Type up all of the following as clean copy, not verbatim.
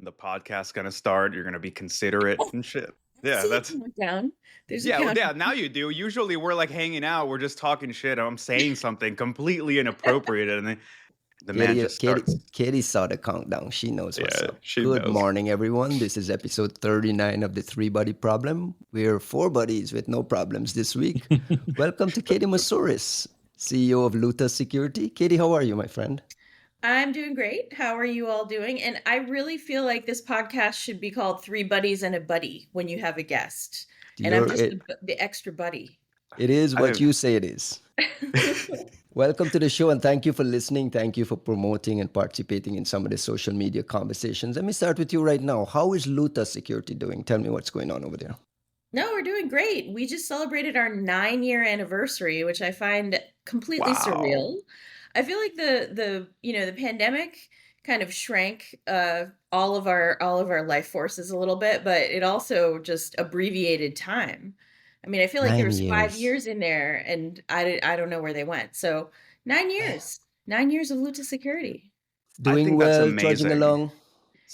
The podcast's gonna start. You're gonna be considerate Oh, and shit. I Yeah, see a that's countdown. There's a yeah, well, countdown. yeah. Now you do. Usually we're like hanging out. We're just talking shit. I'm saying something completely inappropriate, and then the man Katie, just Katie, starts. Katie saw the countdown. She knows what's Yeah, up. she Good knows. morning, everyone. This is episode 39 of the Three Buddy Problem. We're four buddies with no problems this week. Welcome to Katie Masouris, CEO of Luta Security. Katie, how are you, my friend? I'm doing great. How are you all doing? And I really feel like this podcast should be called Three Buddies and a Buddy when you have a guest. And I'm just the extra buddy. It is what I- you say it is. Welcome to the show and thank you for listening. Thank you for promoting and participating in some of the social media conversations. Let me start with you right now. How is Luta Security doing? Tell me what's going on over there. No, we're doing great. We just celebrated our 9-year anniversary, which I find completely Wow. surreal. I feel like the pandemic kind of shrank all of our life forces a little bit, but it also just abbreviated time. I mean, I feel like there 9 was 5 years. years in there, and I don't know where they went. So 9 years, 9 years of Luta Security. Doing think that's well, trudging amazing. along.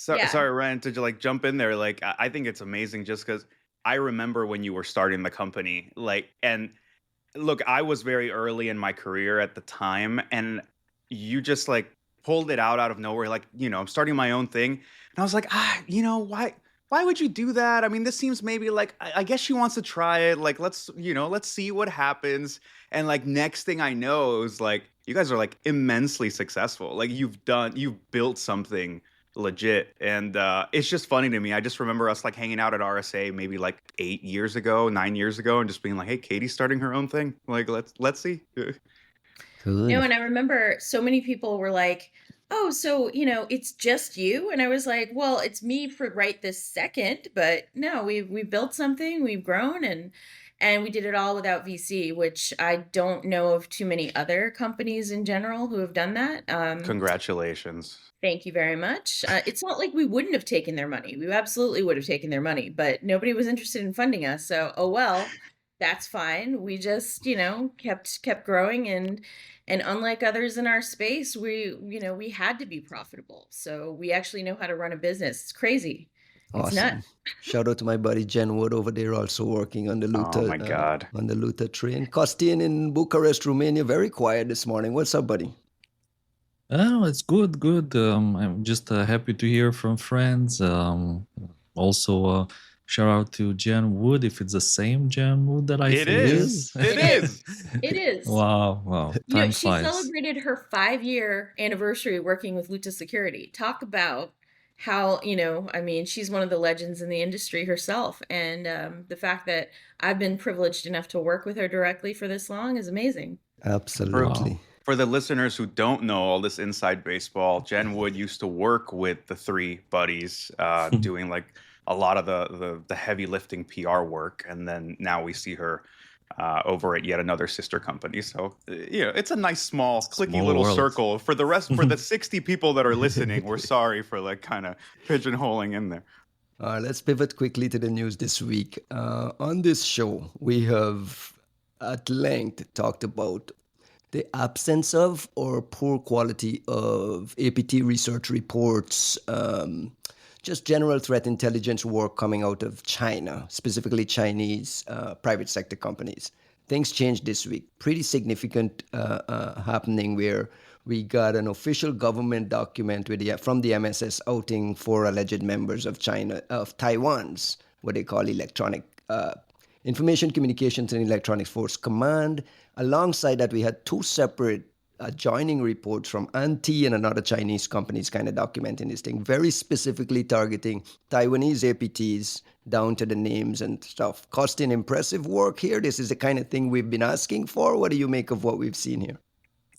Yeah. Sorry, Ryan, to like jump in there. Like, I think it's amazing just because I remember when you were starting the company. Like, and look, I was very early in my career at the time, and you just like pulled it out of nowhere. Like, I'm starting my own thing, and I was like, why would you do that? I mean, this seems maybe like I guess she wants to try it. Like, let's see what happens. And like next thing I know, it was like you guys are like immensely successful. Like you've built something legit, and it's just funny to me. I just remember us like hanging out at RSA maybe like 9 years ago, and just being like, "Hey, Katie's starting her own thing. Like, let's see." Good. And I remember so many people were like, "Oh, so, it's just you?" And I was like, "Well, it's me for right this second, but no, we built something, we've grown, and we did it all without VC, which I don't know of too many other companies in general who have done that." Congratulations. Thank you very much. It's not like we wouldn't have taken their money. We absolutely would have taken their money, but nobody was interested in funding us. So, oh well, that's fine. We just, kept growing, and unlike others in our space, we had to be profitable. So we actually know how to run a business. It's crazy. It's Awesome. nuts. Shout out to my buddy Jen Wood over there, also working on the Luta. Oh my God. On the Luta train. Costin in Bucharest, Romania, very quiet this morning. What's up, buddy? Oh, it's good. I'm just happy to hear from friends. Also, shout out to Jen Wood, if it's the same Jen Wood that I It think is. It is. It is. Wow. Time She flies. celebrated her 5-year anniversary working with Luta Security. Talk about how, I mean, she's one of the legends in the industry herself. And the fact that I've been privileged enough to work with her directly for this long is amazing. Absolutely. Wow. For the listeners who don't know all this inside baseball, Jen Wood used to work with the Three Buddies, doing like a lot of the heavy lifting PR work, and then now we see her over at yet another sister company. So it's a nice small clicky Small little world. circle. For the 60 people that are listening, we're sorry for like kind of pigeonholing in there. Let's pivot quickly to the news this week. On this show, we have at length talked about the absence of or poor quality of APT research reports, just general threat intelligence work coming out of China, specifically Chinese private sector companies. Things changed this week. Pretty significant happening where we got an official government document from the MSS outing for alleged members of Taiwan's, what they call electronic Information Communications and Electronics Force Command. Alongside that, we had two separate adjoining reports from Antiy and another Chinese companies kind of documenting this thing, very specifically targeting Taiwanese APTs down to the names and stuff. Costing impressive work here. This is the kind of thing we've been asking for. What do you make of what we've seen here?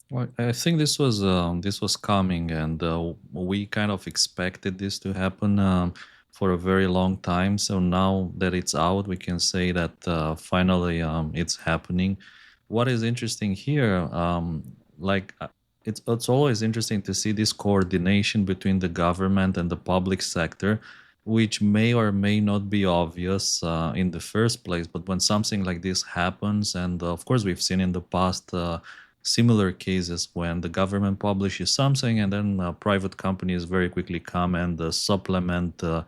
Well, I think this was coming, and we kind of expected this to happen for a very long time. So now that it's out, we can say that finally it's happening. What is interesting here, it's always interesting to see this coordination between the government and the public sector, which may or may not be obvious in the first place. But when something like this happens, and of course we've seen in the past similar cases when the government publishes something and then private companies very quickly come and supplement the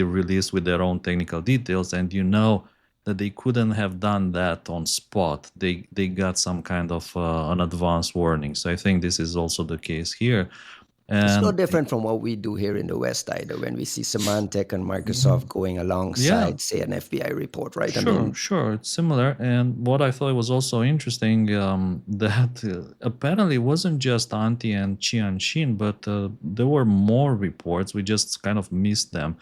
release with their own technical details, and that they couldn't have done that on spot. They got some kind of an advance warning. So I think this is also the case here. It's no And different from what we do here in the West either, when we see Symantec and Microsoft going alongside, say, an FBI report, right? Sure, it's similar. And what I thought was also interesting, that apparently it wasn't just Antiy and Qianxin, but there were more reports. We just kind of missed them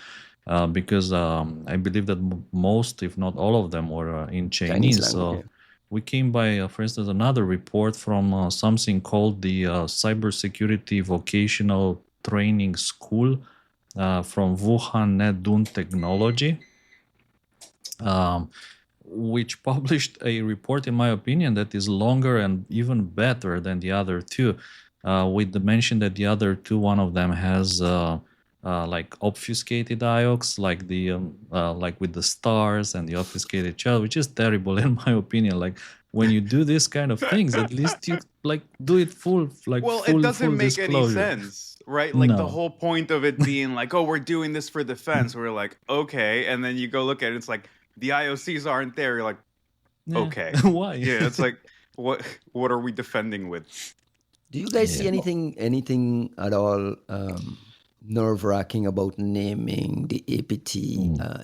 because I believe that most, if not all of them, were in Chinese. So we came by, for instance, another report from something called the Cybersecurity Vocational Training School from Wuhan Nedun Technology, which published a report, in my opinion, that is longer and even better than the other two, with the mention that the other two, one of them has like obfuscated IOCs, like the like with the stars and the obfuscated child, which is terrible in my opinion. Like when you do this kind of things, at least you like do it full, like well, full, it doesn't full make disclosure. any sense, right? Like the No. whole point of it being like, oh, we're doing this for defense. We're like, okay, and then you go look at it, it's like the IOCs aren't there. You're like, okay, Why? yeah, it's like what are we defending with? Do you guys see anything at all nerve-wracking about naming the APT,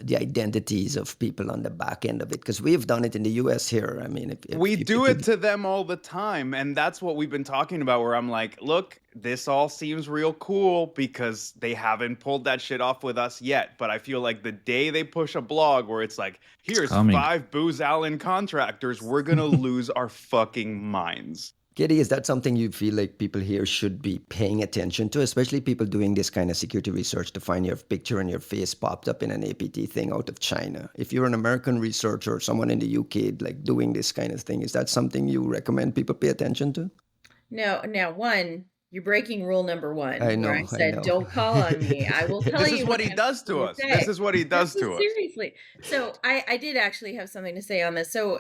the identities of people on the back end of it? Because we've done it in the US here. I mean, we do it to them all the time, and that's what we've been talking about, where I'm like, look, this all seems real cool because they haven't pulled that shit off with us yet, but I feel like the day they push a blog where it's like, here's 5 Booz Allen contractors, we're gonna lose our fucking minds. Kitty, is that something you feel like people here should be paying attention to, especially people doing this kind of security research, to find your picture and your face popped up in an APT thing out of China? If you're an American researcher or someone in the UK like doing this kind of thing, is that something you recommend people pay attention to? No. Now, one, you're breaking rule number 1. I know. Where I said, don't call on me. I will tell you. This is what he does to us. This is what he does to us. Seriously. So I did actually have something to say on this. So,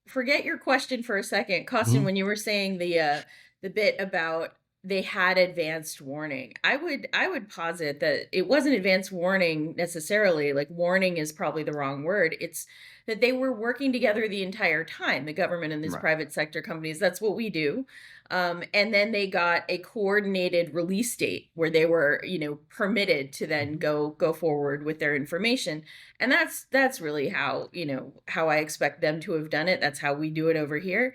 forget your question for a second, Costin, when you were saying the bit about they had advanced warning. I would posit that it wasn't advanced warning necessarily. Like, warning is probably the wrong word. It's that they were working together the entire time, the government and these private sector companies. That's what we do. And then they got a coordinated release date where they were, permitted to then go forward with their information. And that's really how I expect them to have done it. That's how we do it over here.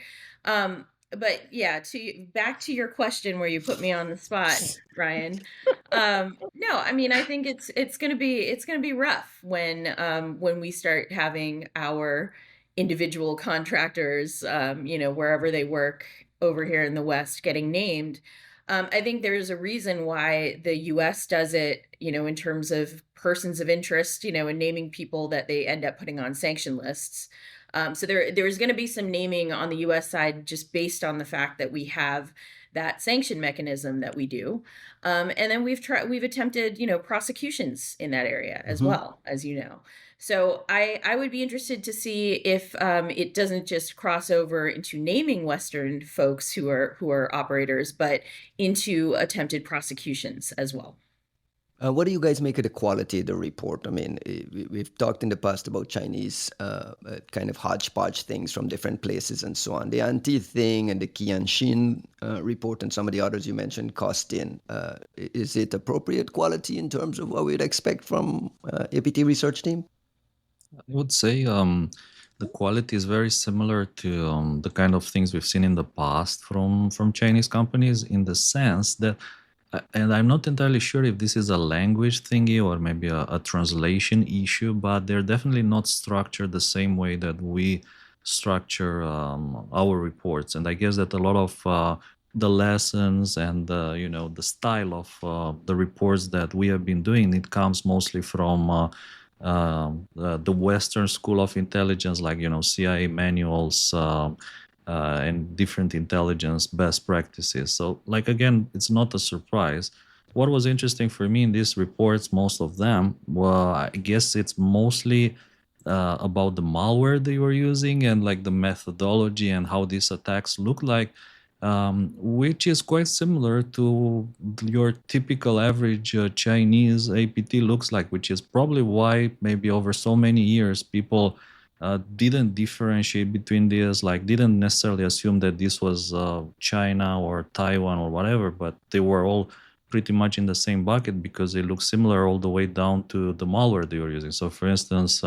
But yeah, back to your question where you put me on the spot, Ryan. No, I mean, I think it's gonna be rough when we start having our individual contractors, wherever they work over here in the West, getting named. I think there's a reason why the US does it, in terms of persons of interest, and naming people that they end up putting on sanction lists. So there's going to be some naming on the US side just based on the fact that we have that sanction mechanism that we do. And then we've attempted, prosecutions in that area as well, as you know. So I would be interested to see if it doesn't just cross over into naming Western folks who are operators, but into attempted prosecutions as well. What do you guys make of the quality of the report? I mean, we've talked in the past about Chinese kind of hodgepodge things from different places and so on. The Antiy thing and the Qianxin report and some of the others you mentioned, Costin. Is it appropriate quality in terms of what we'd expect from APT research team? I would say the quality is very similar to the kind of things we've seen in the past from Chinese companies, in the sense that, and I'm not entirely sure if this is a language thingy or maybe a translation issue, but they're definitely not structured the same way that we structure our reports. And I guess that a lot of the lessons and the style of the reports that we have been doing, it comes mostly from the Western School of Intelligence, like CIA manuals and different intelligence best practices. So, like, again, it's not a surprise. What was interesting for me in these reports, most of them, well, I guess it's mostly about the malware they were using and like the methodology and how these attacks look like, which is quite similar to your typical average Chinese APT looks like, which is probably why maybe over so many years people didn't differentiate between this, like didn't necessarily assume that this was China or Taiwan or whatever, but they were all pretty much in the same bucket because they look similar all the way down to the malware they were using. So for instance,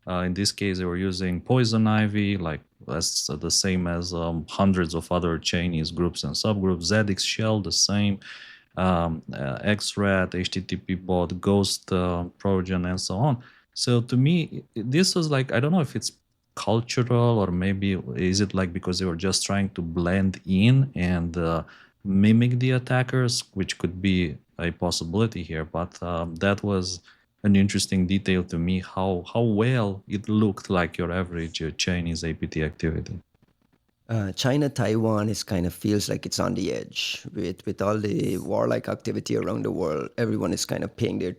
in this case, they were using poison ivy, like that's the same as hundreds of other Chinese groups and subgroups. ZX shell, the same. XRAT, HTTP bot, Ghost, Trojan, and so on. So to me, this was like, I don't know if it's cultural or maybe is it like because they were just trying to blend in and mimic the attackers, which could be a possibility here. But that was an interesting detail to me, how well it looked like your average Chinese APT activity. China, Taiwan is kind of feels like it's on the edge with all the warlike activity around the world. Everyone is kind of paying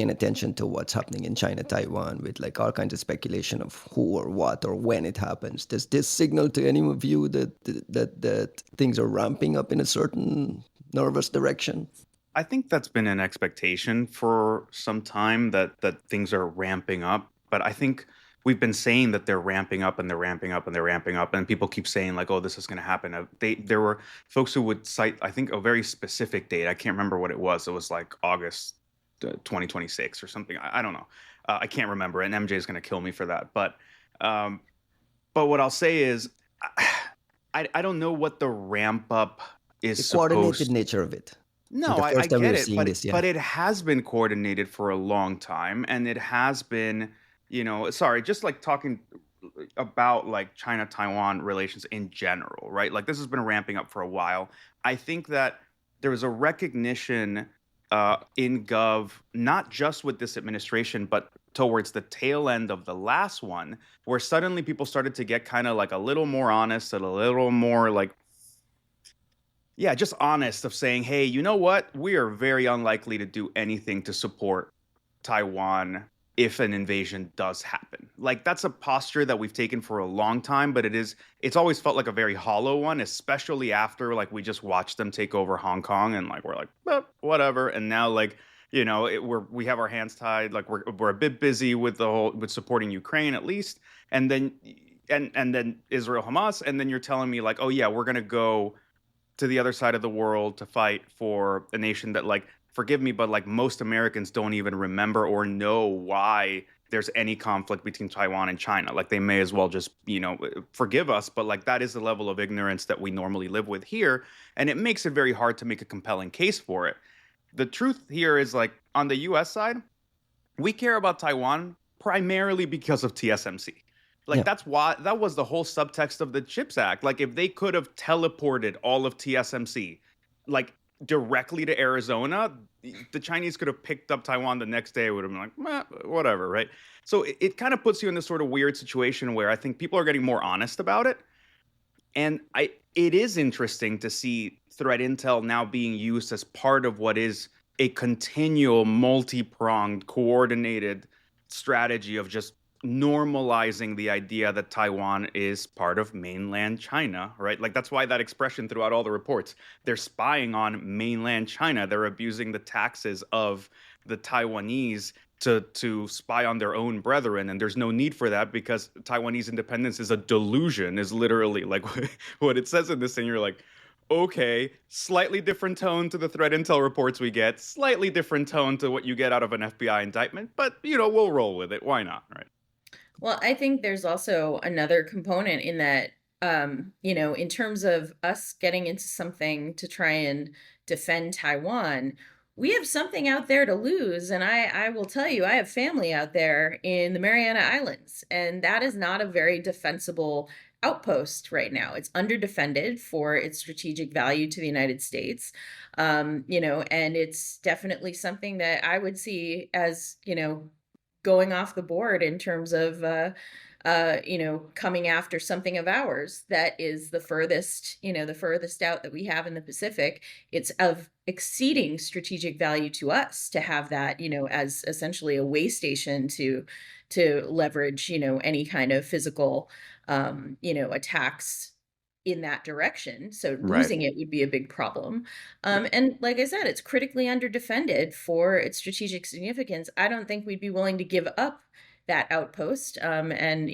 attention to what's happening in China, Taiwan, with like all kinds of speculation of who or what or when it happens. Does this signal to any of you that things are ramping up in a certain nervous direction? I think that's been an expectation for some time that things are ramping up, but I think we've been saying that they're ramping up and they're ramping up and they're ramping up, and people keep saying like, "Oh, this is going to happen." There were folks who would cite, I think, a very specific date. I can't remember what it was. It was like August 2026 or something. I don't know. I can't remember, and MJ is going to kill me for that. But what I'll say is, I don't know what the ramp up is The coordinated supposed. nature of it. No, The I first time we get were it, seeing this, yeah. but it has been coordinated for a long time, and it has been, sorry, just like talking about like China-Taiwan relations in general, right? Like this has been ramping up for a while. I think that there was a recognition in Gov, not just with this administration, but towards the tail end of the last one, where suddenly people started to get kind of like a little more honest and a little more like, yeah, just honest of saying, hey, you know what? We are very unlikely to do anything to support Taiwan if an invasion does happen. Like that's a posture that we've taken for a long time, but it's always felt like a very hollow one, especially after like we just watched them take over Hong Kong and like we're like, whatever. And now like, we have our hands tied, like we're a bit busy with with supporting Ukraine at least. And then and then Israel Hamas, and then you're telling me like, oh yeah, we're gonna go to the other side of the world to fight for a nation that, like, forgive me, but like most Americans don't even remember or know why there's any conflict between Taiwan and China. Like they may as well just, forgive us, but like that is the level of ignorance that we normally live with here. And it makes it very hard to make a compelling case for it. The truth here is like on the US side, we care about Taiwan primarily because of TSMC. Like that's why that was the whole subtext of the CHIPS Act. Like if they could have teleported all of TSMC like directly to Arizona, the Chinese could have picked up Taiwan the next day. It would have been like, whatever, right? So it kind of puts you in this sort of weird situation where I think people are getting more honest about it. And it is interesting to see threat intel now being used as part of what is a continual, multi-pronged, coordinated strategy of just normalizing the idea that Taiwan is part of mainland China, right? Like that's why that expression throughout all the reports, they're spying on mainland China. They're abusing the taxes of the Taiwanese to spy on their own brethren, and there's no need for that because Taiwanese independence is a delusion, is literally like what it says in this thing. You're like, okay, slightly different tone to the threat intel reports we get, slightly different tone to what you get out of an FBI indictment, but we'll roll with it. Why not, right? Well, I think there's also another component in that, in terms of us getting into something to try and defend Taiwan, we have something out there to lose. And I will tell you, I have family out there in the Mariana Islands, and that is not a very defensible outpost right now. It's underdefended for its strategic value to the United States. And it's definitely something that I would see as, going off the board in terms of coming after something of ours that is the furthest, the furthest out that we have in the Pacific. It's of exceeding strategic value to us to have that, as essentially a way station to leverage, any kind of physical, attacks in that direction. So Right. losing it would be a big problem. And like I said, it's critically underdefended for its strategic significance. I don't think we'd be willing to give up that outpost. And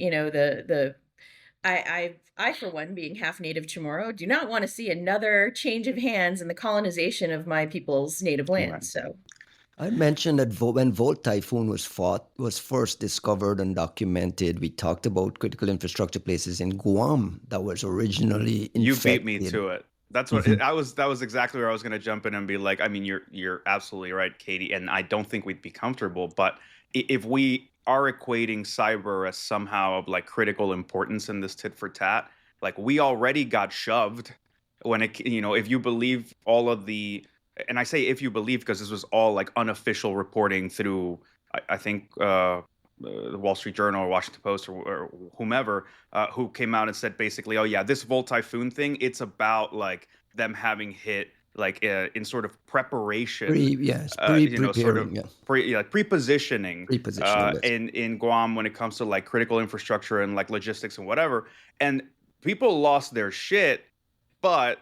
I for one, being half native Chamorro, do not want to see another change of hands in the colonization of my people's native land. Right. So I mentioned that when Volt Typhoon was first discovered and documented, we talked about critical infrastructure places in Guam that was originally You beat me infected. to it. That's what Mhm. that was exactly where I was going to jump in and be like, I mean, you're absolutely right, Katie, and I don't think we'd be comfortable, but if we are equating cyber as somehow of like critical importance in this tit for tat, like we already got shoved when if you believe all of the, and I say if you believe because this was all like unofficial reporting through, I think the Wall Street Journal or Washington Post or whomever, who came out and said basically, oh yeah, this Volt Typhoon thing, it's about like them having hit like in sort of preparation, sort of Preparing, yeah, prepositioning prepositioning. That's in Guam when it comes to like critical infrastructure and like logistics and whatever. And people lost their shit, but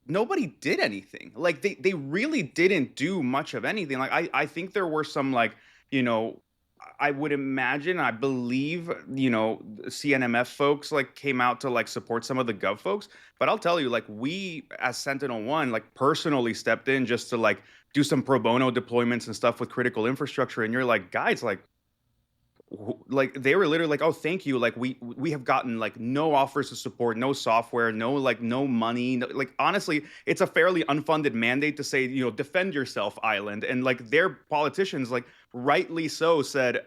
nobody did anything. Like they really didn't do much of anything. Like I think there were some like, you know, I would imagine, I believe, CNMF folks like came out to like support some of the gov folks. But I'll tell you, like we as Sentinel One, like personally stepped in just to like do some pro bono deployments and stuff with critical infrastructure. And you're like, guys, like they were literally like, oh, thank you, like we have gotten like no offers of support, no software, no money, like honestly it's a fairly unfunded mandate to say, defend yourself island. And like their politicians, like rightly so, said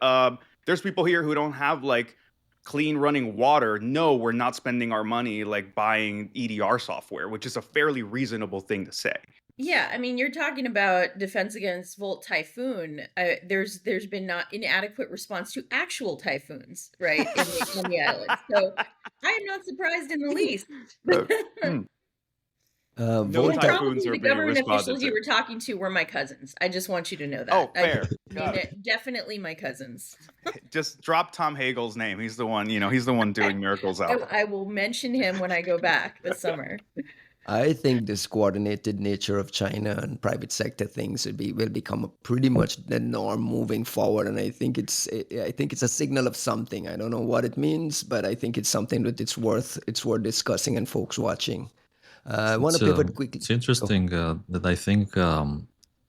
there's people here who don't have like clean running water. No, we're not spending our money like buying EDR software, which is a fairly reasonable thing to say. yeah, I mean, you're talking about defense against Volt Typhoon. There's been not inadequate response to actual typhoons, right, in the islands. So I am not surprised in the least. Uh, hmm. No Volt Typhoon. typhoons Probably are the being government responded officials you to. were talking to were my cousins. I just want you to know that. Oh, fair. Got it. Definitely my cousins. Just drop Tom Hagel's name. He's the one, he's the one doing miracles out there. I will mention him when I go back this summer. I think this coordinated nature of China and private sector things will become pretty much the norm moving forward, and I think it's a signal of something. I don't know what it means, but I think it's something that it's worth discussing and folks watching. I want to pivot quickly. It's interesting that I think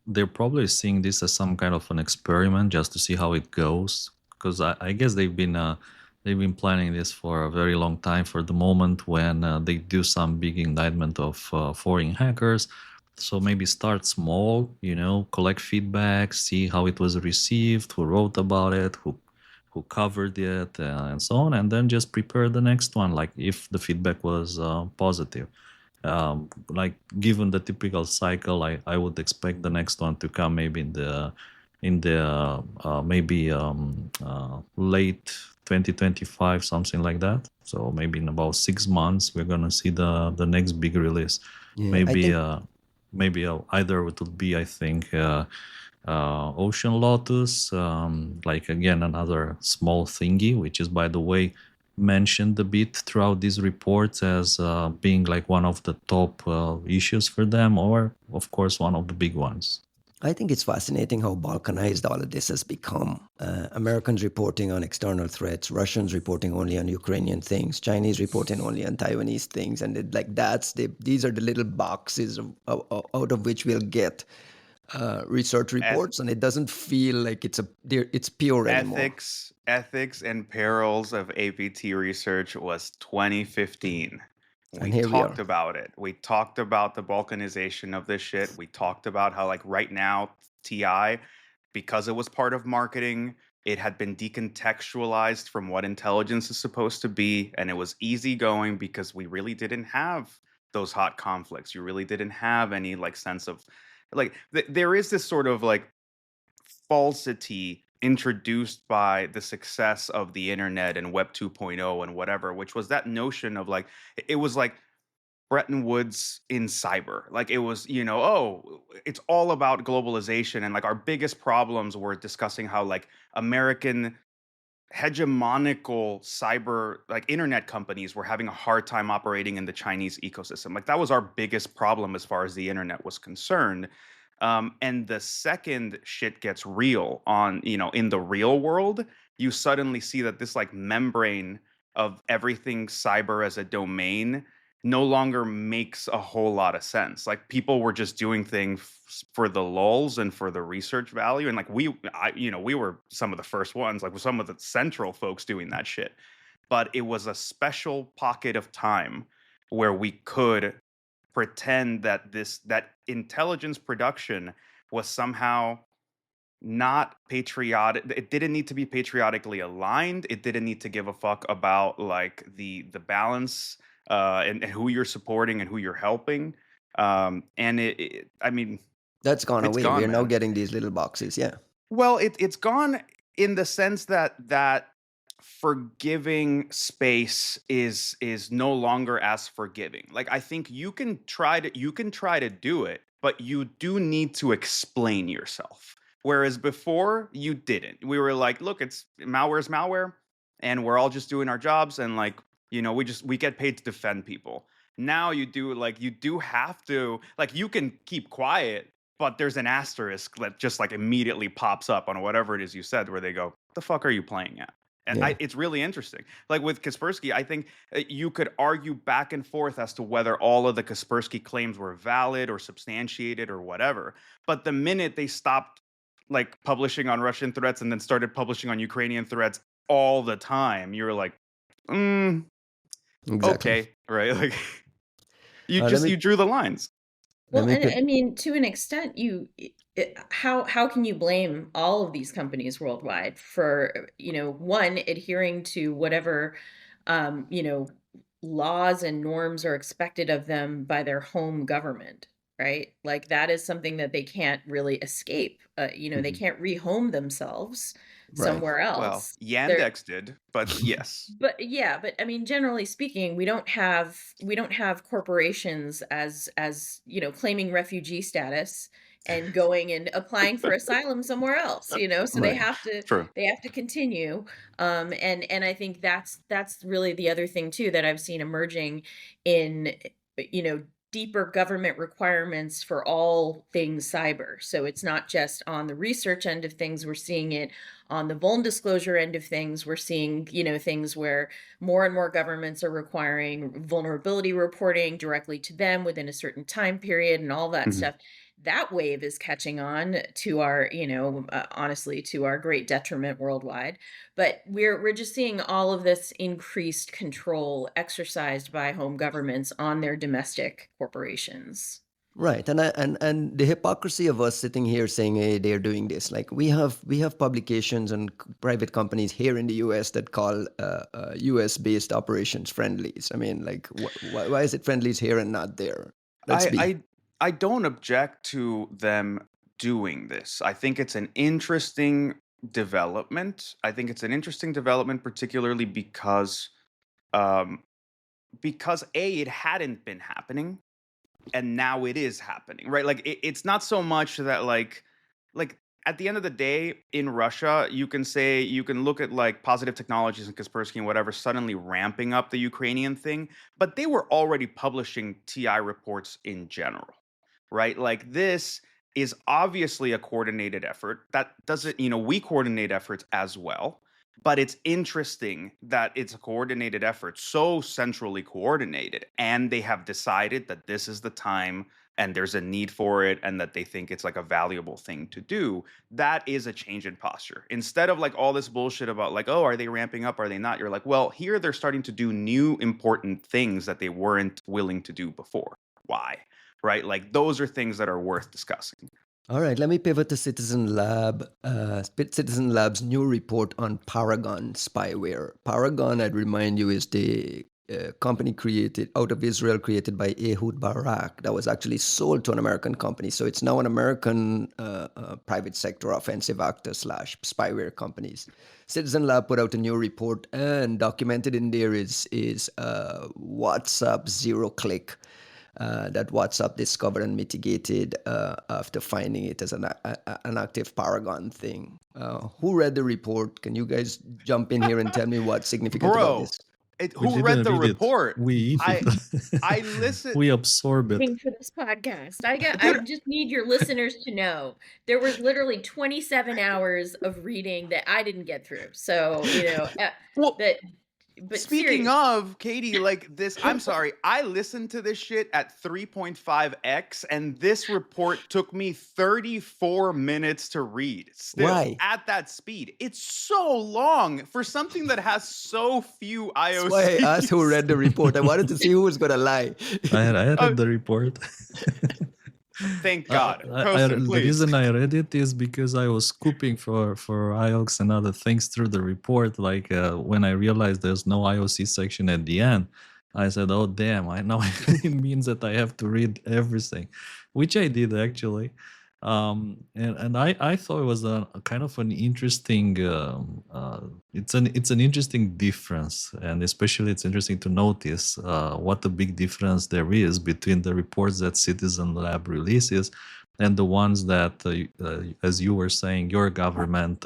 they're probably seeing this as some kind of an experiment just to see how it goes. Because I guess they've been planning this for a very long time, for the moment when they do some big indictment of foreign hackers. So maybe start small, collect feedback, see how it was received, who wrote about it, who covered it, and so on, and then just prepare the next one, like if the feedback was positive. Like given the typical cycle, I would expect the next one to come maybe in the maybe late 2025, something like that. So maybe in about 6 months we're gonna see the next big release. Yeah, Maybe either it would be, I think, Ocean Lotus, like again another small thingy, which is, by the way, mentioned a bit throughout these reports as being like one of the top issues for them, or of course one of the big ones. I think it's fascinating how balkanized all of this has become. Americans reporting on external threats, Russians reporting only on Ukrainian things, Chinese reporting only on Taiwanese things, and these are the little boxes out of which we'll get research reports, and it doesn't feel like it's pure anymore. Ethics and perils of APT research was 2015. And We here we talked are. about it. We talked about the balkanization of this shit. We talked about how, like, right now, TI, because it was part of marketing, it had been decontextualized from what intelligence is supposed to be. And it was easygoing because we really didn't have those hot conflicts. You really didn't have any, like, sense of, like, there is this sort of, like, falsity introduced by the success of the internet and Web 2.0 and whatever, which was that notion of like, it was like Bretton Woods in cyber. Like it was, oh, it's all about globalization. And like our biggest problems were discussing how like American hegemonical cyber like internet companies were having a hard time operating in the Chinese ecosystem. Like that was our biggest problem as far as the internet was concerned. And the second shit gets real on, in the real world, you suddenly see that this like membrane of everything cyber as a domain no longer makes a whole lot of sense. Like people were just doing things for the lulz and for the research value, and like we were some of the first ones, like with some of the central folks doing that shit. But it was a special pocket of time where we could pretend that that intelligence production was somehow not patriotic. It didn't need to be patriotically aligned. It didn't need to give a fuck about like the balance and who you're supporting and who you're helping. And I mean, That's gone it's away. gone, We're now man. getting these little boxes. Yeah. Well, it's gone in the sense that forgiving space is no longer as forgiving. Like I think you can try to do it, but you do need to explain yourself. Whereas before you didn't. We were like, look, it's malware's malware, and we're all just doing our jobs, and like, we get paid to defend people. Now you do have to, like, you can keep quiet, but there's an asterisk that just like immediately pops up on whatever it is you said, where they go, "The fuck are you playing at?" And Yeah. it's really interesting. Like with Kaspersky, I think you could argue back and forth as to whether all of the Kaspersky claims were valid or substantiated or whatever. But the minute they stopped like publishing on Russian threats and then started publishing on Ukrainian threats all the time, you're like, Exactly. okay, right? Like Let me you drew the lines. let Well, me and put I mean, to an extent, how can you blame all of these companies worldwide for, one, adhering to whatever, laws and norms are expected of them by their home government, right? Like that is something that they can't really escape. They Mhm. can't rehome themselves right. somewhere Well, else. They're Yandex did, but yes. But yeah, but I mean, generally speaking, we don't have corporations as claiming refugee status and going and applying for asylum somewhere else, so they Right. have to True. they have to continue. And I think that's really the other thing too that I've seen emerging in deeper government requirements for all things cyber. So it's not just on the research end of things, we're seeing it on the vuln disclosure end of things. We're seeing, things where more and more governments are requiring vulnerability reporting directly to them within a certain time period and all that Mhm. stuff. That wave is catching on to our, honestly, to our great detriment worldwide. But we're just seeing all of this increased control exercised by home governments on their domestic corporations. Right, and the hypocrisy of us sitting here saying, "Hey, they're doing this." Like we have publications and private companies here in the U.S. that call U.S. based operations friendlies. I mean, like, why is it friendlies here and not there? Let's I be I I don't object to them doing this. I think it's an interesting development. I think it's an interesting development, particularly um because A, it hadn't been happening, and now it is happening, right? Like it's not so much that like at the end of the day in Russia, you can look at like Positive Technologies and Kaspersky and whatever suddenly ramping up the Ukrainian thing, but they were already publishing TI reports in general, right? Like this is obviously a coordinated effort. That doesn't, we coordinate efforts as well. But it's interesting that it's a coordinated effort, so centrally coordinated, and they have decided that this is the time and there's a need for it and that they think it's like a valuable thing to do. That is a change in posture. Instead of like all this bullshit about like, oh, are they ramping up? Are they not? You're like, well, here they're starting to do new important things that they weren't willing to do before. Why? Right? Like those are things that are worth discussing. All right, let me pivot to Citizen Lab's new report on Paragon spyware. Paragon, I'd remind you, is the company created out of Israel, created by Ehud Barak, that was actually sold to an American company. So it's now an American private sector offensive actor / spyware companies. Citizen Lab put out a new report, and documented in there is WhatsApp zero click. That WhatsApp discovered and mitigated after finding it as an active Paragon thing. Who read the report? Can you guys jump in here and tell me what's significant about Bro, this? We who read didn't the read it. report? We I listened. we absorb it. Waiting for this podcast. I Dude, just need your listeners to know there was literally 27 hours of reading that I didn't get through. So, well, but speaking seriously, of, Katie, like this, I'm sorry, I listened to this shit at 3.5x, and this report took me 34 minutes to read. Still, Why? at that speed. It's so long for something that has so few That's why I asked who IOCs. read the report. I wanted to see who was going to lie. I read Uh, the report. Thank God. Kosin, The please. reason I read it is because I was scooping for IOCs and other things through the report. Like when I realized there's no IOC section at the end, I said, "Oh damn! I know it means that I have to read everything," which I did actually. And I thought it was a kind of an interesting. It's an interesting difference, and especially it's interesting to notice what a big difference there is between the reports that Citizen Lab releases and the ones that, as you were saying, your government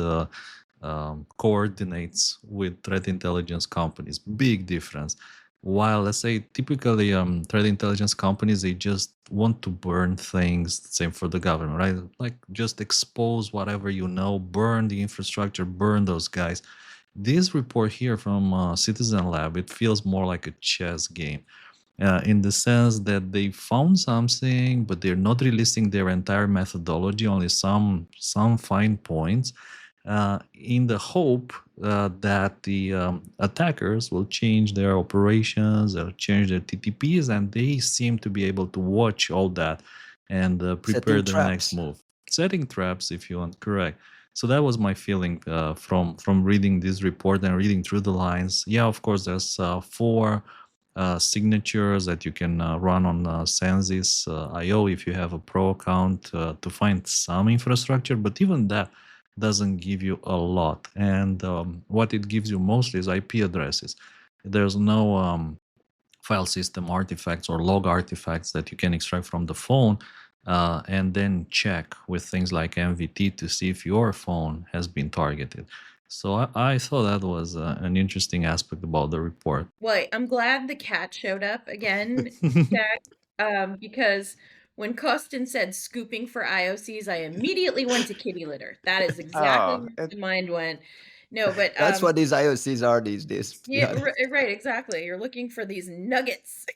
coordinates with threat intelligence companies. Big difference. While, let's say, typically threat intelligence companies, they just want to burn things. Same for the government, right? Like just expose whatever you know, burn the infrastructure, burn those guys. This report here from Citizen Lab, it feels more like a chess game. In the sense that they found something, but they're not releasing their entire methodology, only some fine points, in the hope that the attackers will change their operations or change their TTPs, and they seem to be able to watch all that and prepare Setting their next traps. move. Setting traps, if you want, correct. So that was my feeling from reading this report and reading through the lines. Yeah, of course, there's 4 signatures that you can run on Census IO if you have a pro account to find some infrastructure, but even that doesn't give you a lot. And what it gives you mostly is IP addresses. There's no file system artifacts or log artifacts that you can extract from the phone and then check with things like MVT to see if your phone has been targeted. So I thought that was an interesting aspect about the report. well, I'm glad the cat showed up again, Jack, because when Costin said scooping for IOCs, I immediately went to kitty litter. That is exactly where my mind went. No, but That's what these IOCs are these days. to be yeah, honest. right, exactly. You're looking for these nuggets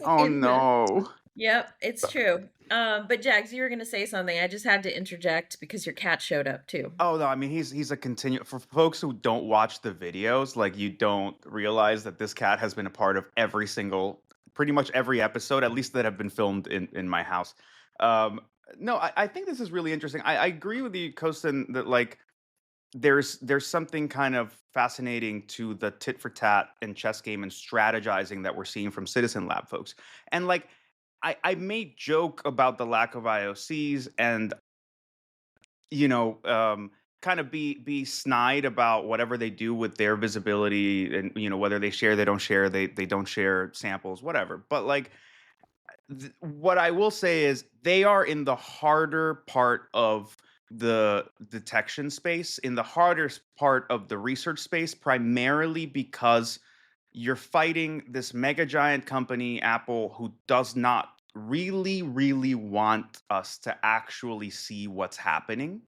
Oh in the no. Yep, it's true. But Jax, you were gonna say something. I just had to interject because your cat showed up too. Oh no, I mean he's a continue for folks who don't watch the videos, like you don't realize that this cat has been a part of every single pretty much every episode, at least that have been filmed in my house. Um no, I think this is really interesting. I agree with you, Kosten, that like there's something kind of fascinating to the tit for tat and chess game and strategizing that we're seeing from Citizen Lab folks. And like I made joke about the lack of IOCs and kind of be snide about whatever they do with their visibility and whether they share, they don't share, they don't share samples, whatever. But like what I will say is they are in the harder part of the detection space, in the hardest part of the research space, primarily because you're fighting this mega giant company, Apple, who does not really want us to actually see what's happening.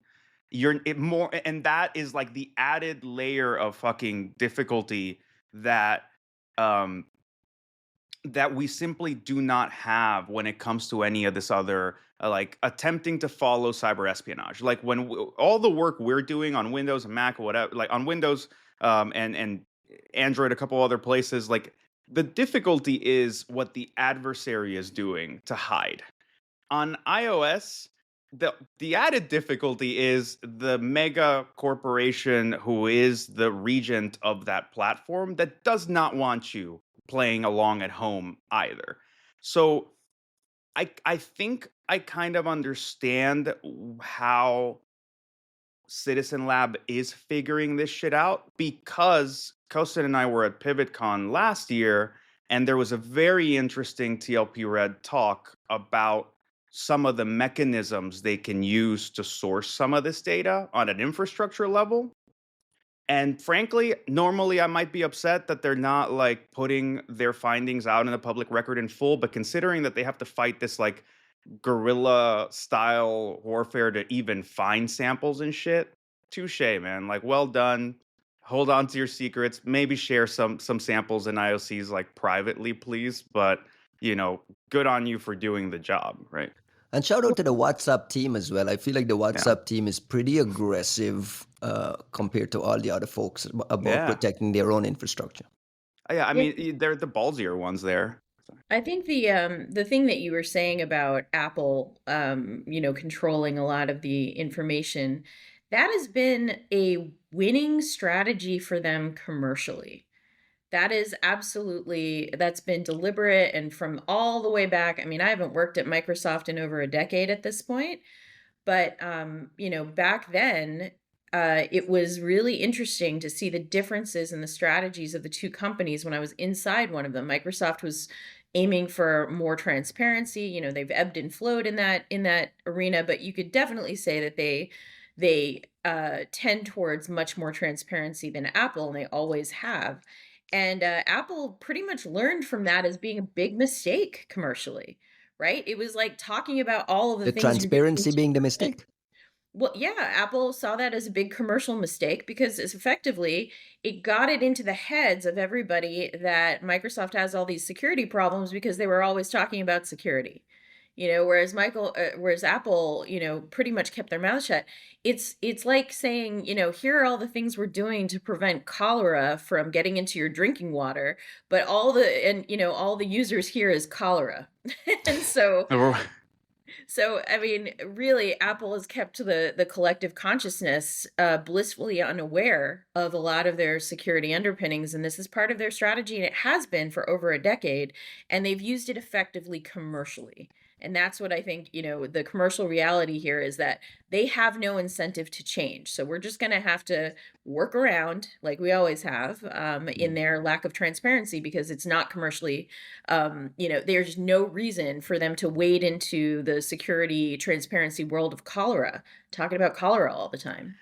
More, and that is like the added layer of fucking difficulty that um that we simply do not have when it comes to any of this other like attempting to follow cyber espionage. Like when all the work we're doing on Windows and Mac or whatever, like on Windows and Android, a couple other places, like the difficulty is what the adversary is doing to hide. On iOS, the added difficulty is the mega corporation who is the regent of that platform that does not want you playing along at home either. So I think I kind of understand how Citizen Lab is figuring this shit out, because Kosten and I were at PivotCon last year, and there was a very interesting TLP Red talk about some of the mechanisms they can use to source some of this data on an infrastructure level. And frankly, normally I might be upset that they're not like putting their findings out in the public record in full, but considering that they have to fight this like guerrilla style warfare to even find samples and shit, touche, man. Like, well done. Hold on to your secrets. Maybe share some samples in IOCs like privately, please. But good on you for doing the job, right? And shout out to the WhatsApp team as well. I feel like the Yeah. WhatsApp team is pretty aggressive compared to all the other folks about Yeah. protecting their own infrastructure. Yeah, I mean, they're the ballsier ones there. I think the thing that you were saying about Apple, controlling a lot of the information, that has been a winning strategy for them commercially. That's been deliberate, and from all the way back. I mean, I haven't worked at Microsoft in over a decade at this point, but back then, it was really interesting to see the differences in the strategies of the two companies when I was inside one of them. Microsoft was aiming for more transparency. They've ebbed and flowed in that arena, but you could definitely say that they tend towards much more transparency than Apple, and they always have. And Apple pretty much learned from that as being a big mistake commercially, right? It was like talking about all of the The things you're doing. transparency being the mistake? Well, yeah, Apple saw that as a big commercial mistake because effectively it got it into the heads of everybody that Microsoft has all these security problems because they were always talking about security. Whereas Apple, pretty much kept their mouth shut. It's like saying, here are all the things we're doing to prevent cholera from getting into your drinking water, but all the users here is cholera. And so, I mean, really, Apple has kept the collective consciousness blissfully unaware of a lot of their security underpinnings, and this is part of their strategy, and it has been for over a decade, and they've used it effectively commercially. And that's what I think, the commercial reality here is that they have no incentive to change. So we're just going to have to work around, like we always have, in their lack of transparency, because it's not commercially, there's no reason for them to wade into the security transparency world of cholera, talking about cholera all the time.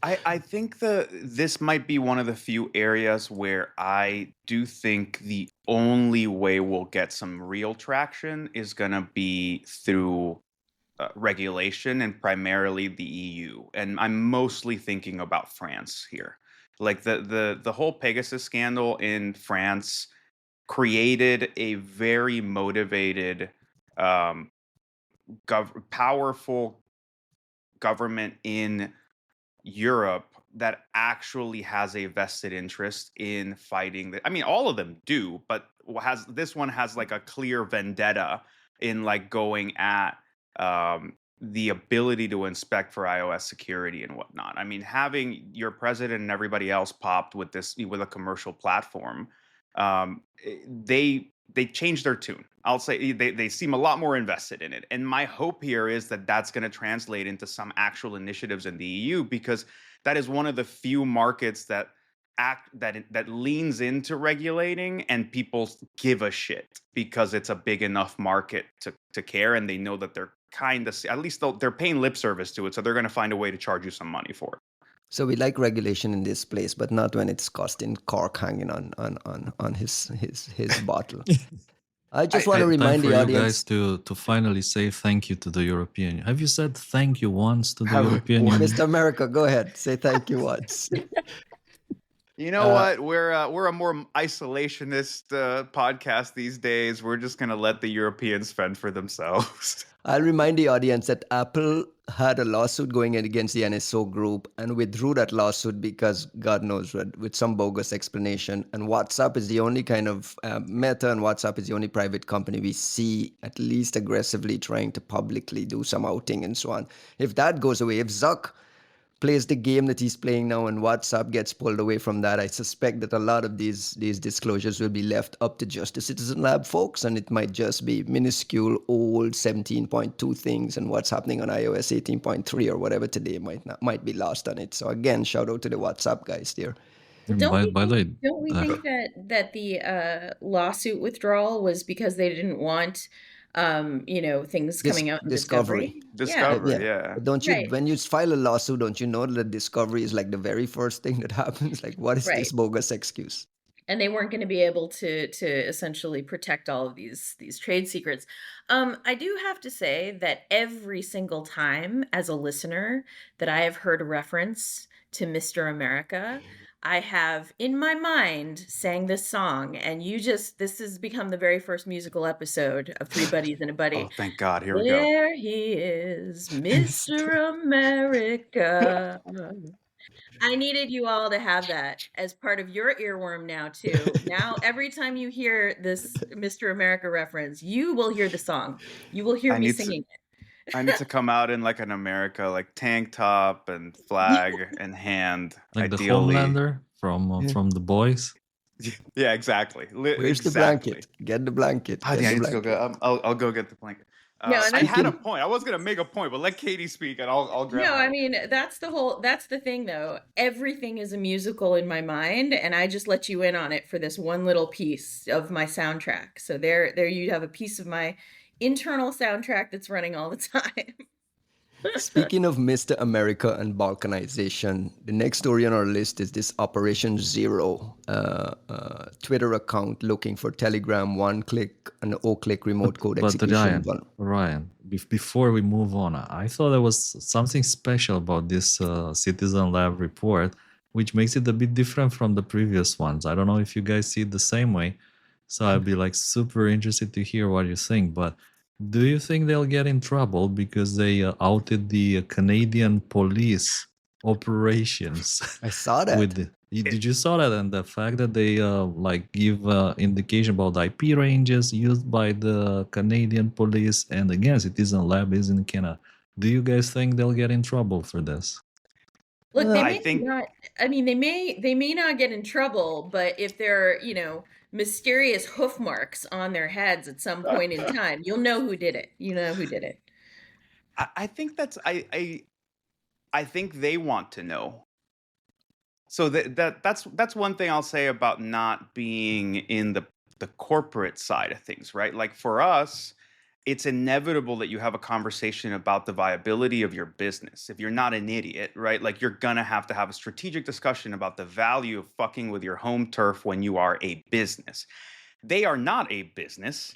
I think this might be one of the few areas where I do think the only way we'll get some real traction is going to be through regulation, and primarily the EU. And I'm mostly thinking about France here. Like the whole Pegasus scandal in France created a very motivated, powerful government in Europe that actually has a vested interest in fighting I mean, all of them do, but this one has like a clear vendetta in like going at the ability to inspect for iOS security and whatnot. I mean, having your president and everybody else popped with a commercial platform, they changed their tune. I'll say they seem a lot more invested in it. And my hope here is that that's going to translate into some actual initiatives in the EU, because that is one of the few markets that leans into regulating, and people give a shit because it's a big enough market to care, and they know that they're at least they're paying lip service to it, so they're going to find a way to charge you some money for it. So we like regulation in this place, but not when it's costing cork hanging on his bottle. I just want to remind the audience you guys to finally say thank you to the European Union. Have you said thank you once to the European Union? Mr. America, go ahead. Say thank you once. You know what? We're a more isolationist podcast these days. We're just going to let the Europeans fend for themselves. I'll remind the audience that Apple had a lawsuit going against the NSO group and withdrew that lawsuit because God knows what, with some bogus explanation. And WhatsApp is the only kind of Meta, and WhatsApp is the only private company we see at least aggressively trying to publicly do some outing and so on. If that goes away, if Zuck plays the game that he's playing now and WhatsApp gets pulled away from that, I suspect that a lot of these disclosures will be left up to just the Citizen Lab folks, and it might just be minuscule old 17.2 things, and what's happening on iOS 18.3 or whatever today might be lost on it. So again, shout out to the WhatsApp guys there. By the way, Don't we think that the lawsuit withdrawal was because they didn't want things coming out in discovery? Yeah. But don't you, when you file a lawsuit, don't you know that discovery is like the very first thing that happens? Like, what is this bogus excuse? And they weren't going to be able to essentially protect all of these trade secrets. I do have to say that every single time as a listener that I have heard a reference to Mr. America, I have in my mind sang this song, and this has become the very first musical episode of Three Buddies and a Buddy. Oh, thank God. Here we go. There he is, Mr. America. I needed you all to have that as part of your earworm now, too. Now, every time you hear this Mr. America reference, you will hear the song. You will hear me singing it. I need to come out in like an America, like tank top and flag in hand. Like ideally. the Homelander from The Boys. Yeah, exactly. Where's the blanket? Get the blanket. I need to go. I'll go get the blanket. I had a point. I was gonna make a point, but let Katie speak, and I'll grab. No, I mean that's the thing, though. Everything is a musical in my mind, and I just let you in on it for this one little piece of my soundtrack. So there you have a piece of my internal soundtrack that's running all the time. Speaking of Mr. America and balkanization, the next story on our list is this Operation Zero Twitter account looking for Telegram one-click and O-click remote code execution. Ryan, before we move on, I thought there was something special about this Citizen Lab report, which makes it a bit different from the previous ones. I don't know if you guys see it the same way, so I'd be like super interested to hear what you think, but do you think they'll get in trouble because they outed the Canadian police operations? I saw that. Did you saw that? And the fact that they give indication about IP ranges used by the Canadian police, and again, Citizen Lab is in Canada. Do you guys think they'll get in trouble for this? Look, they may not get in trouble, but if they're, mysterious hoof marks on their heads at some point in time, you'll know who did it. You know who did it. I think that's I think they want to know. So that's one thing I'll say about not being in the corporate side of things, right? Like for us, it's inevitable that you have a conversation about the viability of your business. If you're not an idiot, right? Like you're gonna have to have a strategic discussion about the value of fucking with your home turf when you are a business. They are not a business.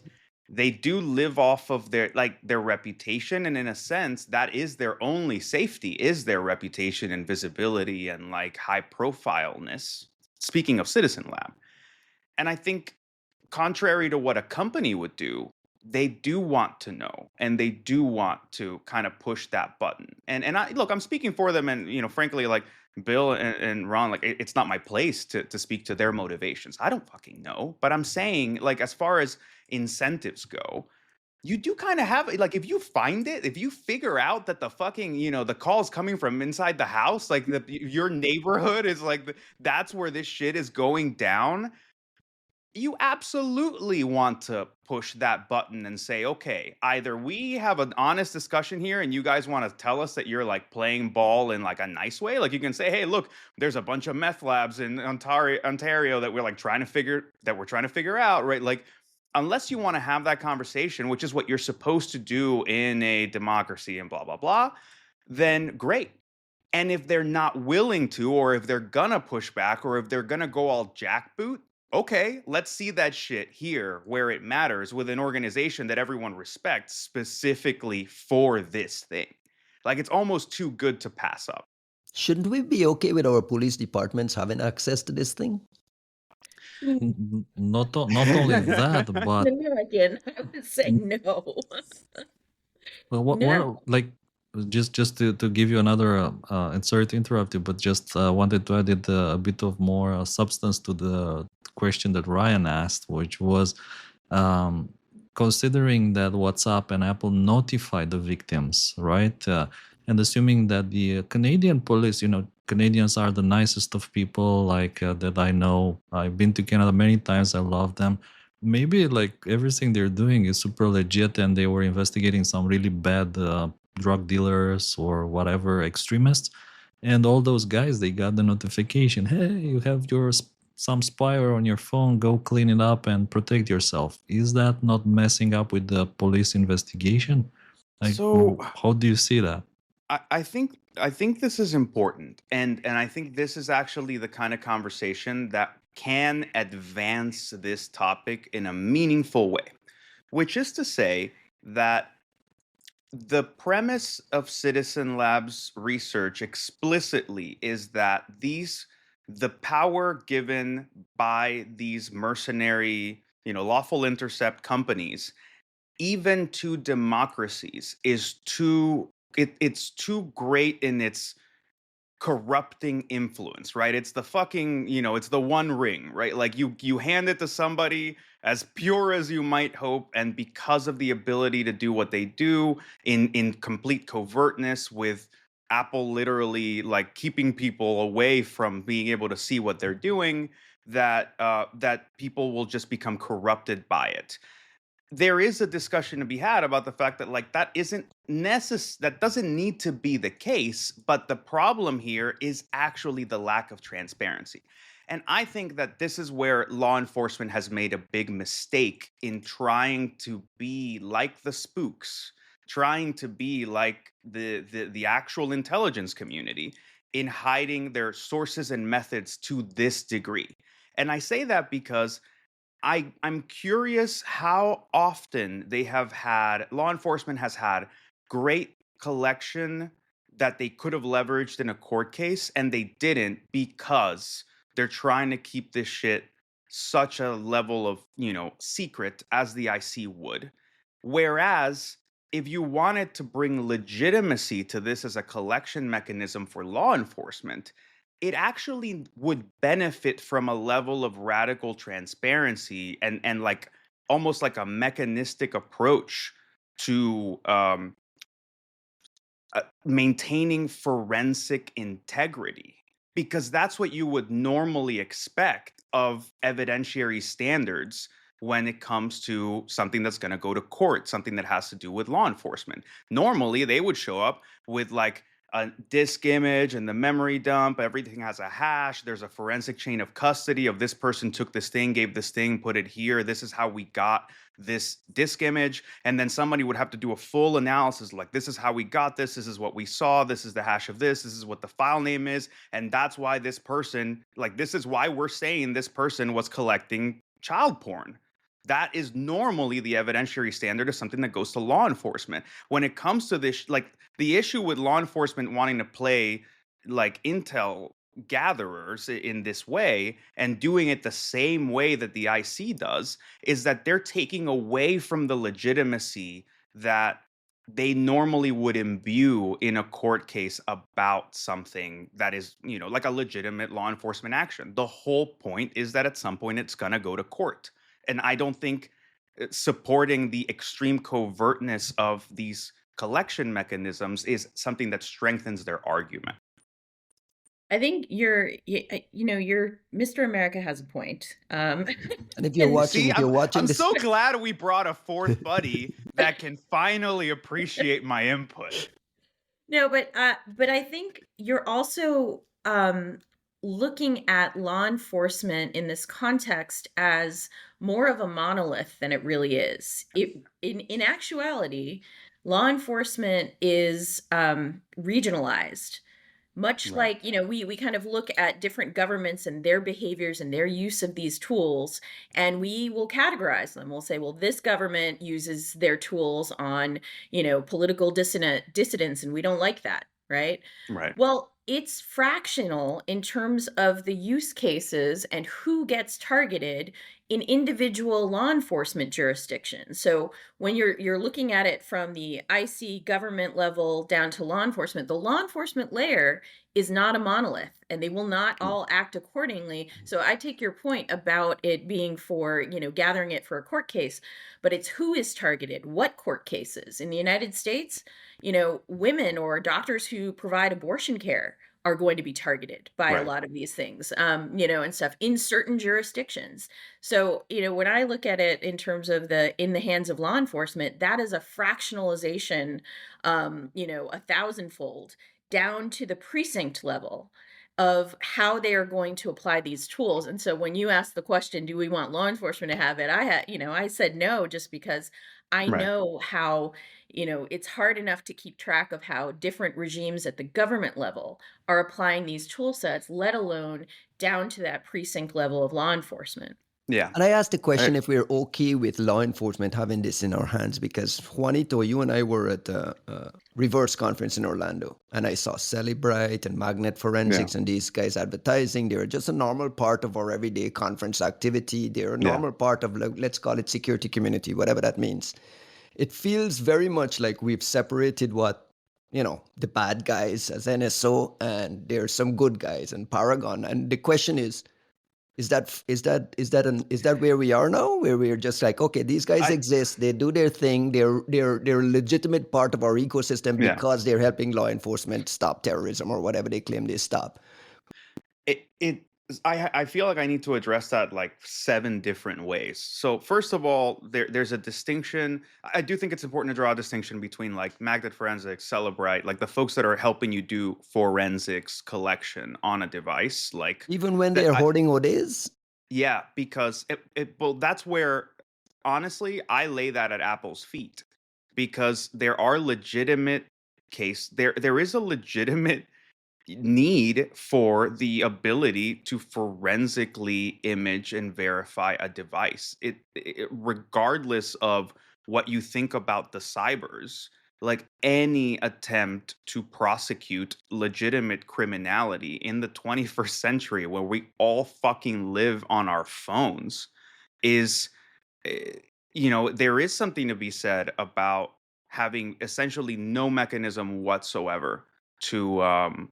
They do live off of their reputation, and in a sense, that is their only safety, is their reputation and visibility and like high profileness. Speaking of Citizen Lab. And I think contrary to what a company would do, they do want to know, and they do want to kind of push that button. And I'm speaking for them, and frankly, like Bill and Ron, like it's not my place to speak to their motivations. I don't fucking know, but I'm saying, like, as far as incentives go, you do kind of have, like, if you figure out that the fucking the call's coming from inside the house, like your neighborhood is like that's where this shit is going down. You absolutely want to push that button and say, okay, either we have an honest discussion here and you guys want to tell us that you're like playing ball in like a nice way. Like you can say, hey, look, there's a bunch of meth labs in Ontario that we're trying to figure out, right? Like, unless you want to have that conversation, which is what you're supposed to do in a democracy and blah, blah, blah, then great. And if they're not willing to, or if they're gonna push back, or if they're gonna go all jackboot, okay, let's see that shit here where it matters with an organization that everyone respects specifically for this thing. Like, it's almost too good to pass up. Shouldn't we be okay with our police departments having access to this thing? Not only that, but Again, I would say no. well, what like just to give you another and sorry to interrupt you, but just wanted to add a bit of more substance to the question that Ryan asked, which was considering that WhatsApp and Apple notify the victims, right? and assuming that the Canadian police, Canadians are the nicest of people, like that I know. I've been to Canada many times. I love them. Maybe like everything they're doing is super legit, and they were investigating some really bad drug dealers or whatever extremists, and all those guys, they got the notification, hey, you have some spyware on your phone, go clean it up and protect yourself. Is that not messing up with the police investigation? Like, So how do you see that? I think this is important, and I think this is actually the kind of conversation that can advance this topic in a meaningful way, which is to say that the premise of Citizen Labs research explicitly is that the power given by these mercenary, lawful intercept companies, even to democracies, is it's too great in its corrupting influence, right? It's the fucking, it's the one ring, right? Like you hand it to somebody as pure as you might hope, and because of the ability to do what they do in complete covertness, with Apple literally like keeping people away from being able to see what they're doing, that people will just become corrupted by it. There is a discussion to be had about the fact that like that doesn't need to be the case, but the problem here is actually the lack of transparency. And I think that this is where law enforcement has made a big mistake in trying to be like the spooks, trying to be like the actual intelligence community, in hiding their sources and methods to this degree. And I say that because I'm curious how often law enforcement has had great collection that they could have leveraged in a court case, and they didn't, because they're trying to keep this shit such a level of, secret as the IC would. Whereas if you wanted to bring legitimacy to this as a collection mechanism for law enforcement, it actually would benefit from a level of radical transparency, and like almost like a mechanistic approach to maintaining forensic integrity, because that's what you would normally expect of evidentiary standards when it comes to something that's going to go to court, something that has to do with law enforcement. Normally, they would show up with like a disk image and the memory dump. Everything has a hash. There's a forensic chain of custody of this person took this thing, gave this thing, put it here. This is how we got this disk image. And then somebody would have to do a full analysis, like, this is how we got this. This is what we saw. This is the hash of this. This is what the file name is. And that's why this person, like, this is why we're saying this person was collecting child porn. That is normally the evidentiary standard of something that goes to law enforcement. When it comes to this, like, the issue with law enforcement wanting to play like intel gatherers in this way and doing it the same way that the IC does, is that they're taking away from the legitimacy that they normally would imbue in a court case about something that is, like a legitimate law enforcement action. The whole point is that at some point it's going to go to court. And I don't think supporting the extreme covertness of these collection mechanisms is something that strengthens their argument. I think your Mr. America has a point. And if you're watching, See, if you're watching I'm this, so glad we brought a fourth buddy that can finally appreciate my input. No, but I think you're also looking at law enforcement in this context as more of a monolith than it really is. In actuality, law enforcement is regionalized. Much Right. like, we kind of look at different governments and their behaviors and their use of these tools, and we will categorize them. We'll say, well, this government uses their tools on, political dissidents, and we don't like that, right? Right. Well, it's fractional in terms of the use cases and who gets targeted in individual law enforcement jurisdictions. So when you're looking at it from the IC government level down to law enforcement, the law enforcement layer is not a monolith, and they will not all act accordingly. So I take your point about it being for, gathering it for a court case, but it's who is targeted, what court cases. In the United States, women or doctors who provide abortion care are going to be targeted by a Right. lot of these things, and stuff in certain jurisdictions. So, when I look at it in terms of in the hands of law enforcement, that is a fractionalization, a thousandfold down to the precinct level of how they are going to apply these tools. And so when you ask the question, do we want law enforcement to have it? I said no, just because I Right. know how, it's hard enough to keep track of how different regimes at the government level are applying these tool sets, let alone down to that precinct level of law enforcement. Yeah. And I asked the question I- if we're okay with law enforcement having this in our hands because Juanito, you and I were at a reverse conference in Orlando, and I saw Celebrite and Magnet yeah. Forensics and these guys advertising. They're just a normal part of our everyday conference activity. They're a Yeah. normal part of, let's call it security community, whatever that means. It feels very much like we've separated what, the bad guys as NSO, and there's some good guys and Paragon. And the question is that where we are now, where we're just like, okay, these guys I exist, they do their thing, they're a legitimate part of our ecosystem yeah. because they're helping law enforcement stop terrorism or whatever they claim they stop. I feel like I need to address that like 7 different ways. So first of all, there's a distinction. I do think it's important to draw a distinction between like Magnet Forensics, Celebrite, like the folks that are helping you do forensics collection on a device, like Even when that. they're hoarding ODs? Yeah, because well, that's where honestly I lay that at Apple's feet, because there are legitimate there is a legitimate need for the ability to forensically image and verify a device. Regardless of what you think about the cybers, like any attempt to prosecute legitimate criminality in the 21st century where we all fucking live on our phones is eh, there is something to be said about having essentially no mechanism whatsoever to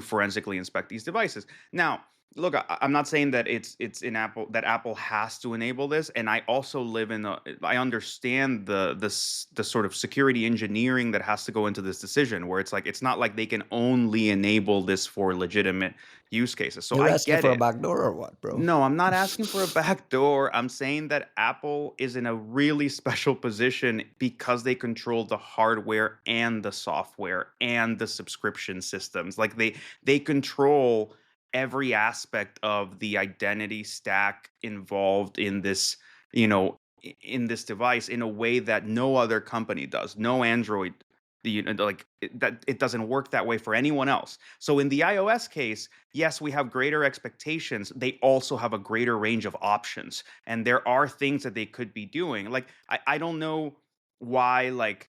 forensically inspect these devices. Now, look, I'm not saying that it's in Apple that Apple has to enable this, and I also live in I understand the sort of security engineering that has to go into this decision, where it's like it's not like they can only enable this for legitimate use cases. So You're I asking get for a it. backdoor or what, bro? No, I'm not asking for a backdoor. I'm saying that Apple is in a really special position because they control the hardware and the software and the subscription systems. Like they control every aspect of the identity stack involved in this, in this device in a way that no other company does. No Android, that it doesn't work that way for anyone else. So in the iOS case, yes, we have greater expectations. They also have a greater range of options, and there are things that they could be doing. Like I don't know why. Look,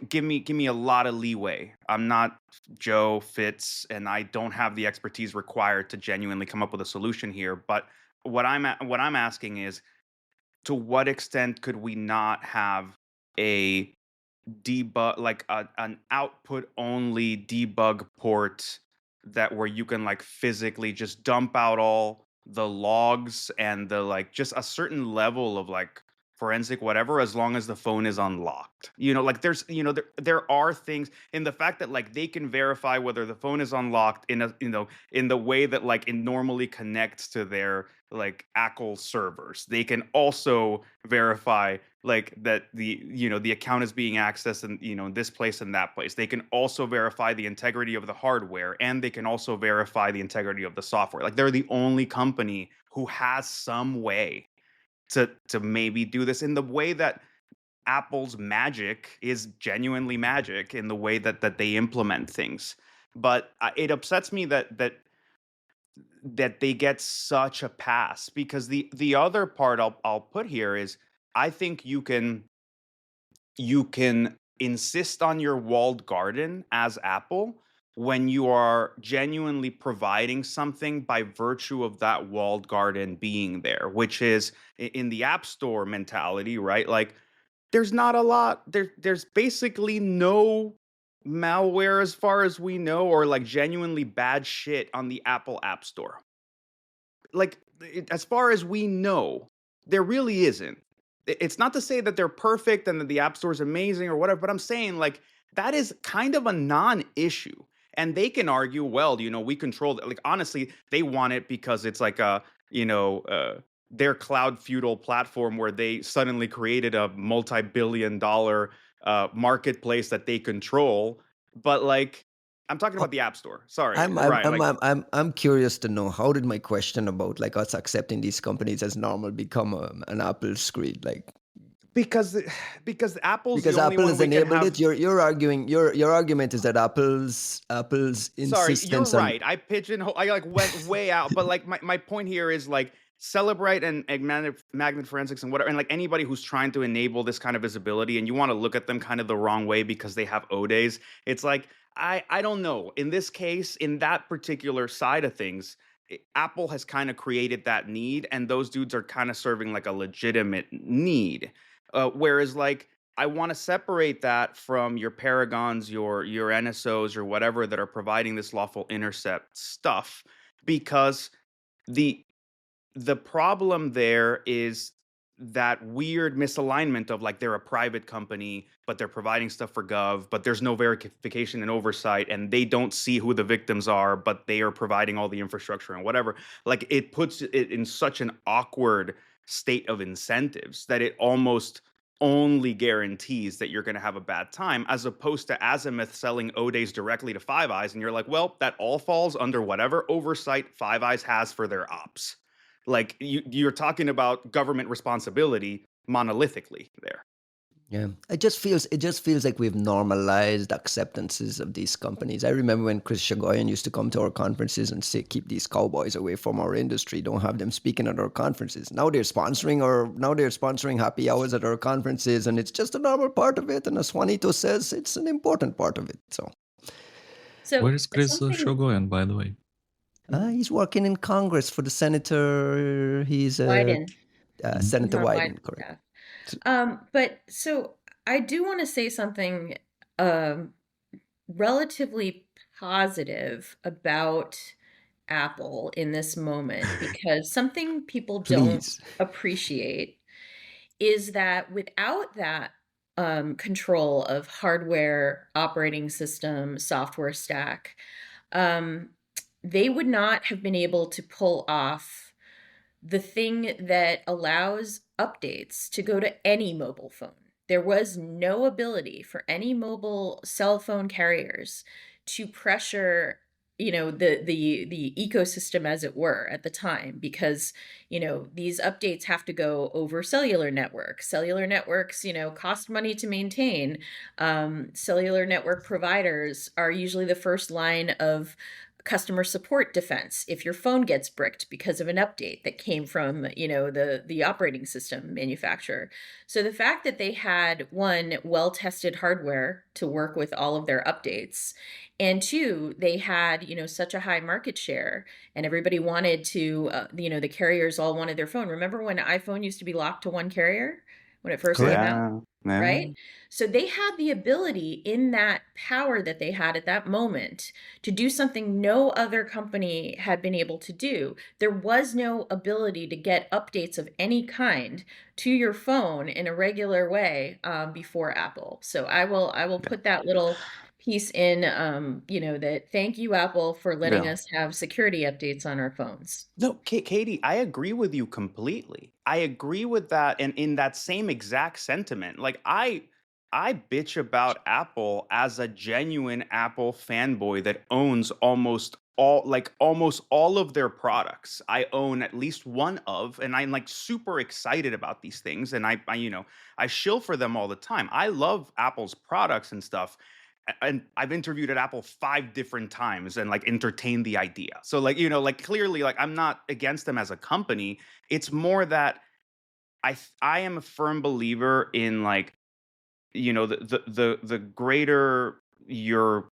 give me a lot of leeway. I'm not Joe Fitz, and I don't have the expertise required to genuinely come up with a solution here. But what I'm asking is, to what extent could we not have a debug, like an output only debug port, that where you can like physically just dump out all the logs and the like just a certain level of like forensic whatever, as long as the phone is unlocked. Like there's there are things in the fact that like they can verify whether the phone is unlocked in a in the way that like it normally connects to their like Apple servers. They can also verify like that the account is being accessed in this place and that place. They can also verify the integrity of the hardware, and they can also verify the integrity of the software. Like they're the only company who has some way to maybe do this in the way that Apple's magic is genuinely magic, in the way that they implement things. But it upsets me that they get such a pass, because the other part I'll put here is, I think you can insist on your walled garden as Apple, when you are genuinely providing something by virtue of that walled garden being there, which is in the App Store mentality, right? Like there's not a lot there's basically no malware as far as we know, or like genuinely bad shit on the Apple App Store. Like as far as we know, there really isn't. It's not to say that they're perfect and that the App Store is amazing or whatever, but I'm saying like that is kind of a non-issue. And they can argue, well, we control it. Like honestly, they want it because it's like their cloud feudal platform where they suddenly created a multi-billion-dollar marketplace that they control. But like, I'm talking about the App Store. Sorry, Ryan. Like I'm curious to know, how did my question about like us accepting these companies as normal become an Apple screed? Like because Apple's the because only Apple one has we can enabled have. it. You're arguing your argument is that Apple's Sorry, you're insistence on right. I like went way out, but like my point here is like Celebrite and Magnet Forensics and whatever, and like anybody who's trying to enable this kind of visibility, and you want to look at them kind of the wrong way because they have O days. It's like I don't know. In this case, in that particular side of things, Apple has kind of created that need, and those dudes are kind of serving like a legitimate need. Whereas like I want to separate that from your Paragons, your NSOs, or whatever that are providing this lawful intercept stuff, because the the problem there is that weird misalignment of like they're a private company, but they're providing stuff for gov, but there's no verification and oversight, and they don't see who the victims are, but they are providing all the infrastructure and whatever. Like it puts it in such an awkward state of incentives that it almost only guarantees that you're going to have a bad time, as opposed to Azimuth selling O days directly to Five Eyes, and you're like, well, that all falls under whatever oversight Five Eyes has for their ops. Like you're talking about government responsibility monolithically there. Yeah, it just feels like we've normalized acceptances of these companies. I remember when Chris Shagoyan used to come to our conferences and say, "Keep these cowboys away from our industry. Don't have them speaking at our conferences." Now they're sponsoring happy hours at our conferences, and it's just a normal part of it. And as Juanito says, it's an important part of it. So So Where is Chris something Shogoyan, by the way? he's working in Congress for the senator. He's Wyden, he's Senator on Wyden, Wyden's correct? staff. But so I do want to say something um, relatively positive about Apple in this moment, because something people don't Please. appreciate is that without that control of hardware, operating system, software stack, um, they would not have been able to pull off the thing that allows updates to go to any mobile phone. There was no ability for any mobile cell phone carriers to pressure, the ecosystem, as it were, at the time, because these updates have to go over cellular networks. Cellular networks cost money to maintain. Cellular network providers are usually the first line of customer support defense if your phone gets bricked because of an update that came from the operating system manufacturer. So the fact that they had, one, well-tested hardware to work with all of their updates, and two, they had such a high market share, and everybody wanted to the carriers all wanted their phone. Remember when iPhone used to be locked to one carrier when it first Correct. came out? Yeah. Right? So they had the ability, in that power that they had at that moment, to do something no other company had been able to do. There was no ability to get updates of any kind to your phone in a regular way before Apple. So I will put that little piece in, that thank you, Apple, for letting Yeah. us have security updates on our phones. No, Katie, I agree with you completely. I agree with that, and in that same exact sentiment. Like I bitch about Apple as a genuine Apple fanboy that owns almost all of their products. I own at least one of, and I'm like super excited about these things, and I shill for them all the time. I love Apple's products and stuff. And I've interviewed at Apple 5 different times and like entertained the idea. So like, like clearly, like I'm not against them as a company. It's more that I am a firm believer in like, the greater your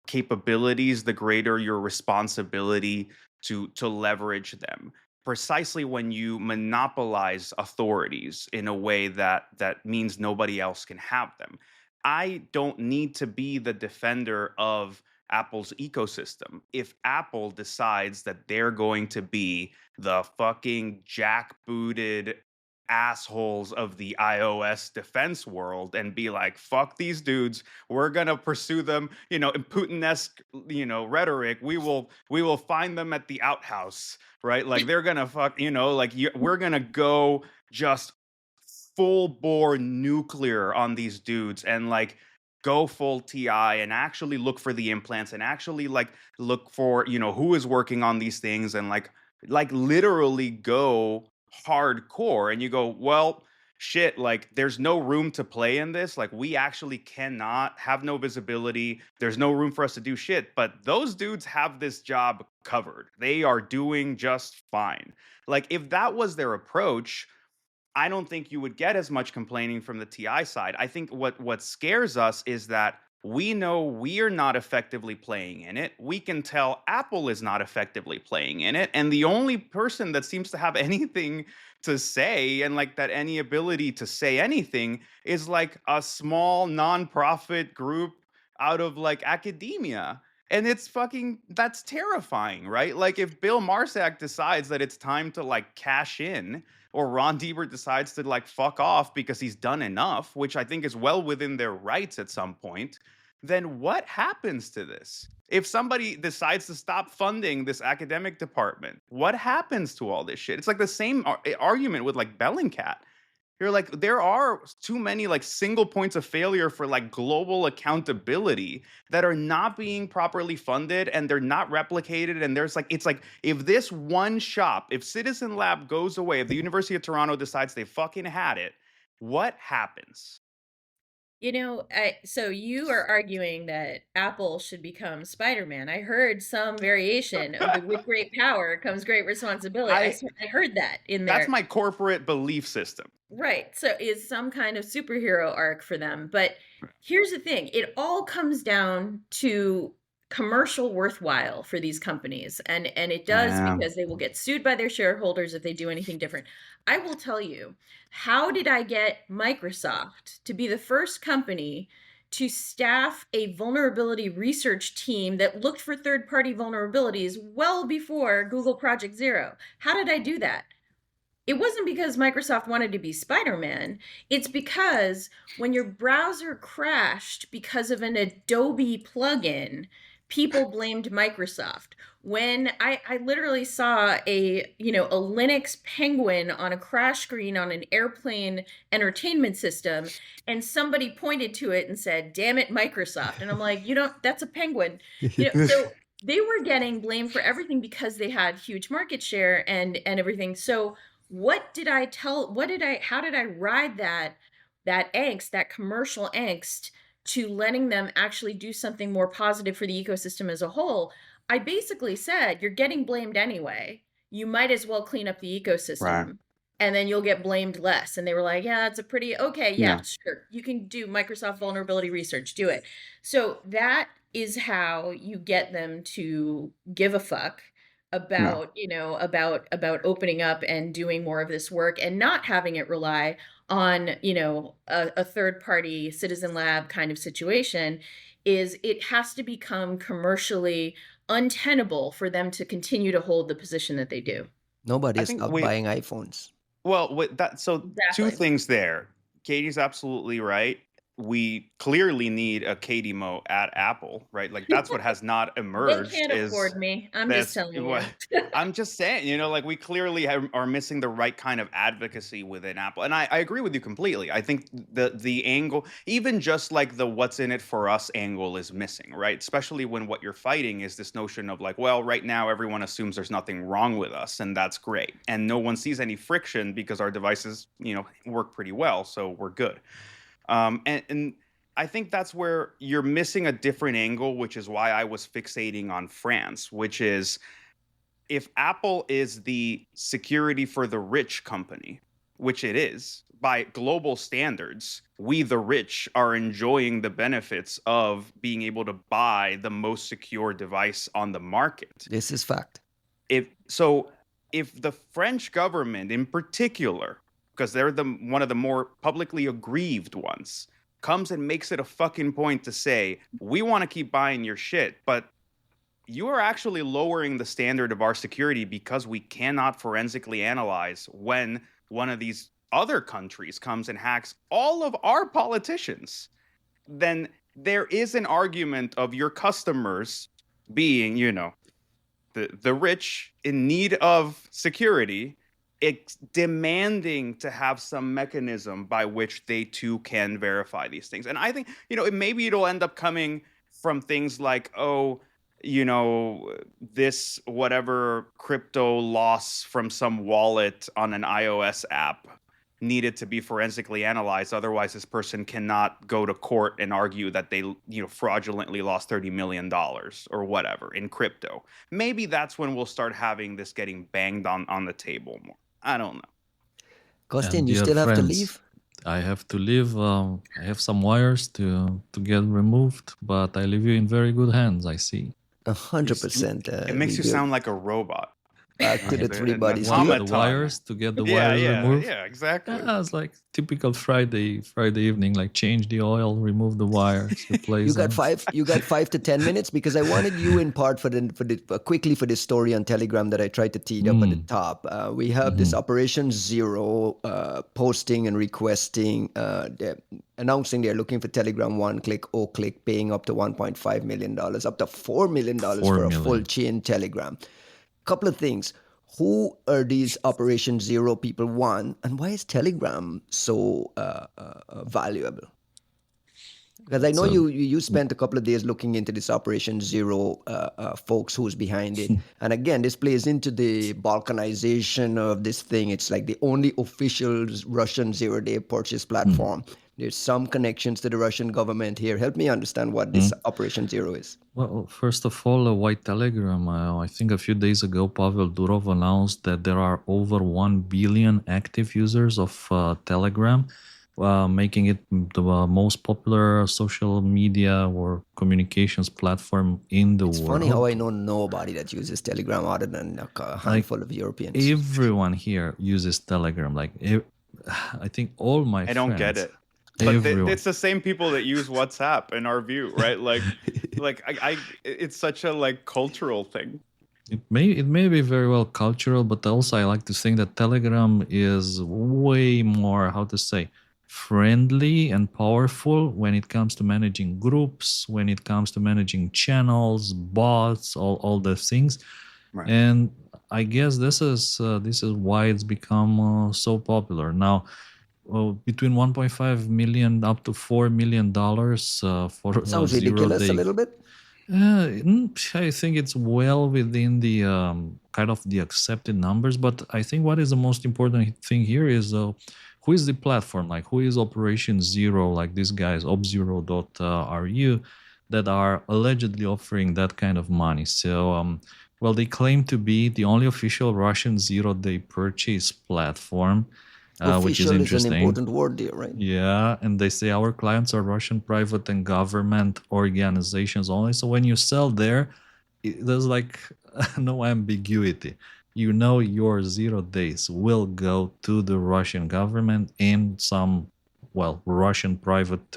capabilities, the greater your responsibility to leverage them. Precisely when you monopolize authorities in a way that means nobody else can have them. I don't need to be the defender of Apple's ecosystem. If Apple decides that they're going to be the fucking jackbooted assholes of the iOS defense world and be like, fuck these dudes, we're gonna pursue them, in Putin-esque, rhetoric. We will find them at the outhouse, right? Like they're gonna fuck, we're gonna go just full bore nuclear on these dudes and like go full TI and actually look for the implants and actually like look for, who is working on these things and like literally go hardcore. And you go, well, shit, like there's no room to play in this. Like we actually cannot have no visibility. There's no room for us to do shit. But those dudes have this job covered. They are doing just fine. Like if that was their approach, I don't think you would get as much complaining from the TI side. I think what scares us is that we know we're not effectively playing in it. We can tell Apple is not effectively playing in it. And the only person that seems to have anything to say and like that any ability to say anything is like a small nonprofit group out of like academia. And that's terrifying, right? Like if Bill Marsack decides that it's time to like cash in, or Ron Diebert decides to like fuck off because he's done enough, which I think is well within their rights at some point, then what happens to this? If somebody decides to stop funding this academic department, what happens to all this shit? It's like the same argument with like Bellingcat. You're like, there are too many like single points of failure for like global accountability that are not being properly funded and they're not replicated. And it's like, if this one shop, if Citizen Lab goes away, if the University of Toronto decides they fucking had it, what happens? So you are arguing that Apple should become Spider-Man. I heard some variation of the with great power comes great responsibility. I heard that in there. That's my corporate belief system. Right. So is some kind of superhero arc for them. But here's the thing. It all comes down to commercial worthwhile for these companies. And it does because they will get sued by their shareholders if they do anything different. I will tell you, how did I get Microsoft to be the first company to staff a vulnerability research team that looked for third-party vulnerabilities well before Google Project Zero? How did I do that? It wasn't because Microsoft wanted to be Spider-Man. It's because when your browser crashed because of an Adobe plugin, people blamed Microsoft. When I literally saw a Linux penguin on a crash screen on an airplane entertainment system, and somebody pointed to it and said, "Damn it, Microsoft." And I'm like, that's a penguin. So they were getting blamed for everything because they had huge market share and everything. So how did I ride that angst, that commercial angst, to letting them actually do something more positive for the ecosystem as a whole? I basically said, you're getting blamed anyway. You might as well clean up the ecosystem. Right. And then you'll get blamed less. And they were like, yeah, it's sure. You can do Microsoft vulnerability research, do it. So that is how you get them to give a fuck about, about opening up and doing more of this work and not having it rely on, a third party Citizen Lab kind of situation. Is it has to become commercially untenable for them to continue to hold the position that they do. Nobody's not buying iPhones. Well, exactly. Two things there. Katie's absolutely right. We clearly need a Katie Mo at Apple, right? Like that's what has not emerged. They can't afford me. I'm just telling you. I'm just saying, like we clearly are missing the right kind of advocacy within Apple. And I agree with you completely. I think the angle, even just like the what's in it for us angle is missing, right? Especially when what you're fighting is this notion of like, well, right now everyone assumes there's nothing wrong with us and that's great. And no one sees any friction because our devices, work pretty well. So we're good. And I think that's where you're missing a different angle, which is why I was fixating on France, which is if Apple is the security for the rich company, which it is, by global standards, we the rich are enjoying the benefits of being able to buy the most secure device on the market. This is fact. If the French government in particular, because they're one of the more publicly aggrieved ones, comes and makes it a fucking point to say, we want to keep buying your shit, but you are actually lowering the standard of our security because we cannot forensically analyze when one of these other countries comes and hacks all of our politicians, then there is an argument of your customers being, the rich in need of security, demanding to have some mechanism by which they too can verify these things. And I think, maybe it'll end up coming from things like, this whatever crypto loss from some wallet on an iOS app needed to be forensically analyzed. Otherwise, this person cannot go to court and argue that they, fraudulently lost $30 million or whatever in crypto. Maybe that's when we'll start having this getting banged on the table more. I don't know. Kostin, And you dear still have to friends, leave? I have to leave. I have some wires to get removed, but I leave you in very good hands, I see. 100%. It makes you sound like a robot. Back to the three buddies. Want automaton. the wires to get the wires removed. Yeah, exactly. Yeah, it's like typical Friday evening. Like change the oil, remove the wires, replace. You got them. 5 to 10 minutes because I wanted you in part quickly for this story on Telegram that I tried to tee up at the top. We have this Operation Zero posting and requesting, announcing they're looking for Telegram one-click, O-click, paying up to $1.5 million, up to $4 million for a full chain Telegram. Couple of things. Who are these Operation Zero people? One, and why is Telegram so valuable? Because I know you spent a couple of days looking into this Operation Zero folks who's behind it. And again, this plays into the balkanization of this thing. It's like the only official Russian zero-day purchase platform. There's some connections to the Russian government here. Help me understand what this Operation Zero is. Well, first of all, why Telegram? I think a few days ago, Pavel Durov announced that there are over 1 billion active users of Telegram, making it the most popular social media or communications platform in the world. It's funny how I know nobody that uses Telegram other than like a handful of Europeans. Everyone here uses Telegram. I think all my friends. I don't get it. But it's the same people that use WhatsApp in our view, right? It's such a cultural thing. It may be very well cultural, but also I like to think that Telegram is way more, friendly and powerful when it comes to managing groups, when it comes to managing channels, bots, all those things. Right. And I guess this is why it's become so popular now. Between 1.5 million up to $4 million for sounds ridiculous 0 day. A little bit. I think it's well within the kind of the accepted numbers, but I think what is the most important thing here is who is the platform, who is Operation Zero, like these guys, opzero.ru, that are allegedly offering that kind of money. So, they claim to be the only official Russian zero-day purchase platform. Which is interesting. Is an important word there, right? Yeah, and they say our clients are Russian private and government organizations only. So when you sell there, there's no ambiguity. Your 0 days will go to the Russian government and some, Russian private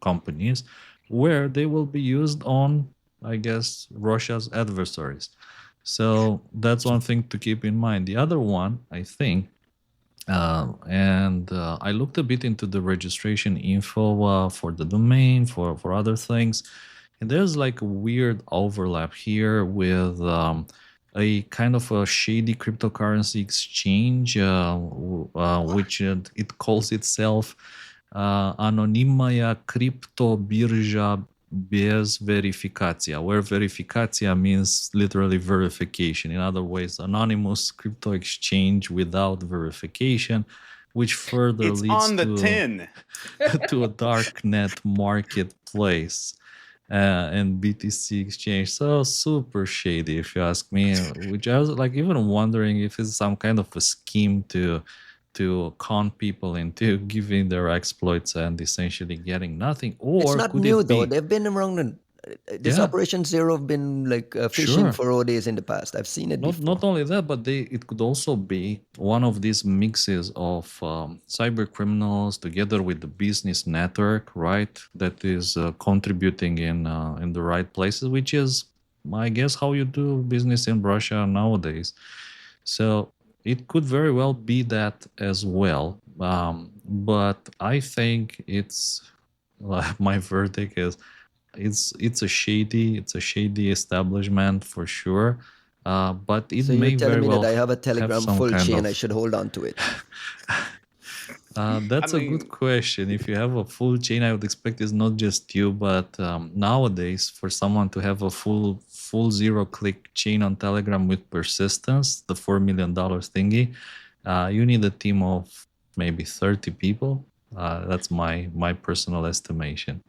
companies, where they will be used on, I guess, Russia's adversaries. So that's one thing to keep in mind. The other one, I think, I looked a bit into the registration info for the domain, for other things, and there's a weird overlap here with a kind of a shady cryptocurrency exchange, which it calls itself Anonimaya Kryptobirja bez verifikacja, where verifikacja means literally verification. In other words, anonymous crypto exchange without verification, which further leads on the tin to a darknet marketplace and BTC exchange. So super shady, if you ask me. Which I was even wondering if it's some kind of a scheme to to con people into giving their exploits and essentially getting nothing? It's Or not could new it though. be? They've been around. This Yeah, Operation Zero have been like fishing sure. for ODs in the past. I've seen it Not before. only that, but it could also be one of these mixes of cyber criminals together with the business network, right? That is contributing in the right places, which is, I guess, how you do business in Russia nowadays. So it could very well be that as well. But I think it's my verdict is it's a shady establishment for sure. But it So you're may telling very me that well I have a have Telegram some full kind chain, I of. should hold on to it. I That's a good mean, question. If you have a full chain, I would expect it's not just you, but nowadays, for someone to have a full zero-click chain on Telegram with persistence, the $4 million thingy, you need a team of maybe 30 people. That's my personal estimation.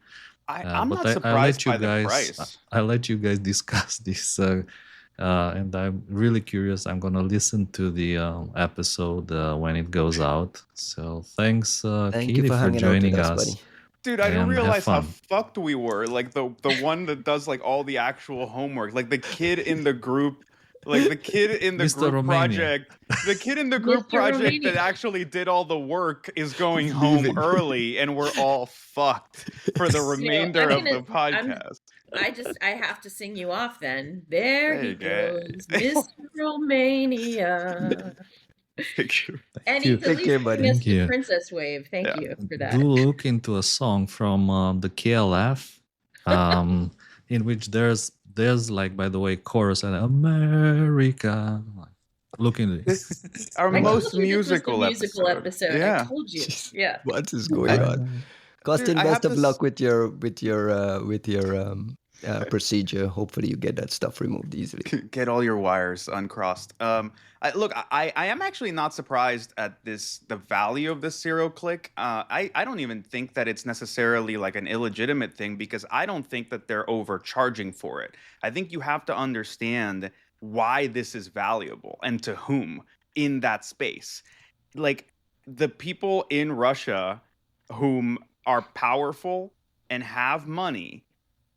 I'm But not I surprised let you by the guys price. I let you guys discuss this, and I'm really curious. I'm gonna listen to the episode when it goes out. So thanks, Thank you Katie, for for hanging out with joining us, us, buddy. Dude, I didn't and have realize how fun. fucked we were. Like the one that does like all the actual homework, like the kid in the group, like the kid in the Mr. group Romania. project, the kid in the group Mr. project Romania. that actually did all the work is going He's home leaving. early, and we're all fucked for the remainder of the podcast. I have to sing you off then. There There he you go. goes, Mr. Romania. And Thank you. he's at Take least care, giving buddy. us Thank the you. princess wave. Thank Yeah. you for Do that. look into a song from the KLF, in which there's like, by the way, chorus and America. Look into it. This our I most told you this was the musical musical episode. episode. I Yeah. told you. Jeez, Yeah. what is I, going on? dude, Costin, I best have of to luck with your procedure. Hopefully you get that stuff removed easily. get all your wires uncrossed. I am actually not surprised at the value of this zero click. I don't even think that it's necessarily like an illegitimate thing because I don't think that they're overcharging for it. I think you have to understand why this is valuable and to whom in that space. Like the people in Russia whom are powerful and have money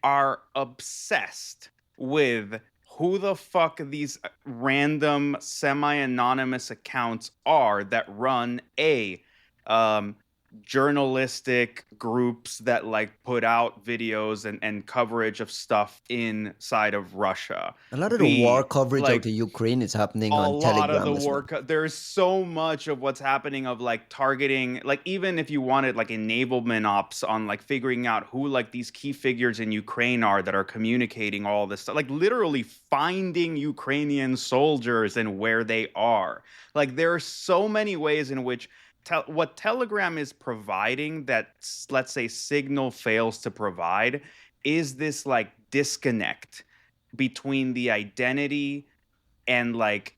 are obsessed with who the fuck these random semi-anonymous accounts are that run um, journalistic groups that like put out videos and coverage of stuff inside of Russia. A lot of the war coverage out Like of Ukraine is happening a on lot of the Telegram as well. work, there's so much of what's happening of like targeting, like even if you wanted like enablement ops on like figuring out who like these key figures in Ukraine are that are communicating all this stuff, like literally finding Ukrainian soldiers and where they are. Like there are so many ways in which what Telegram is providing that, let's say, Signal fails to provide is this like disconnect between the identity and like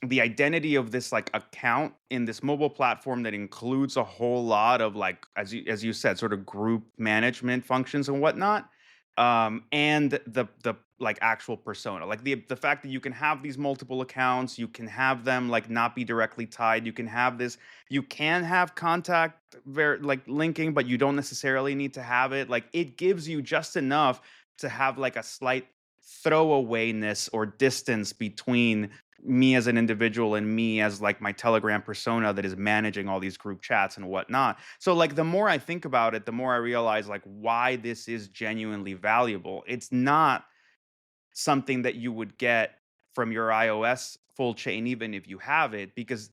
the identity of this like account in this mobile platform that includes a whole lot of like, as you said, sort of group management functions and whatnot, and the like actual persona, like the fact that you can have these multiple accounts, you can have them like not be directly tied, you can have contact like linking, but you don't necessarily need to have it. Like it gives you just enough to have like a slight throwawayness or distance between me as an individual and me as like my Telegram persona that is managing all these group chats and whatnot. So like the more I think about it, the more I realize like why this is genuinely valuable. It's not something that you would get from your iOS full chain, even if you have it, because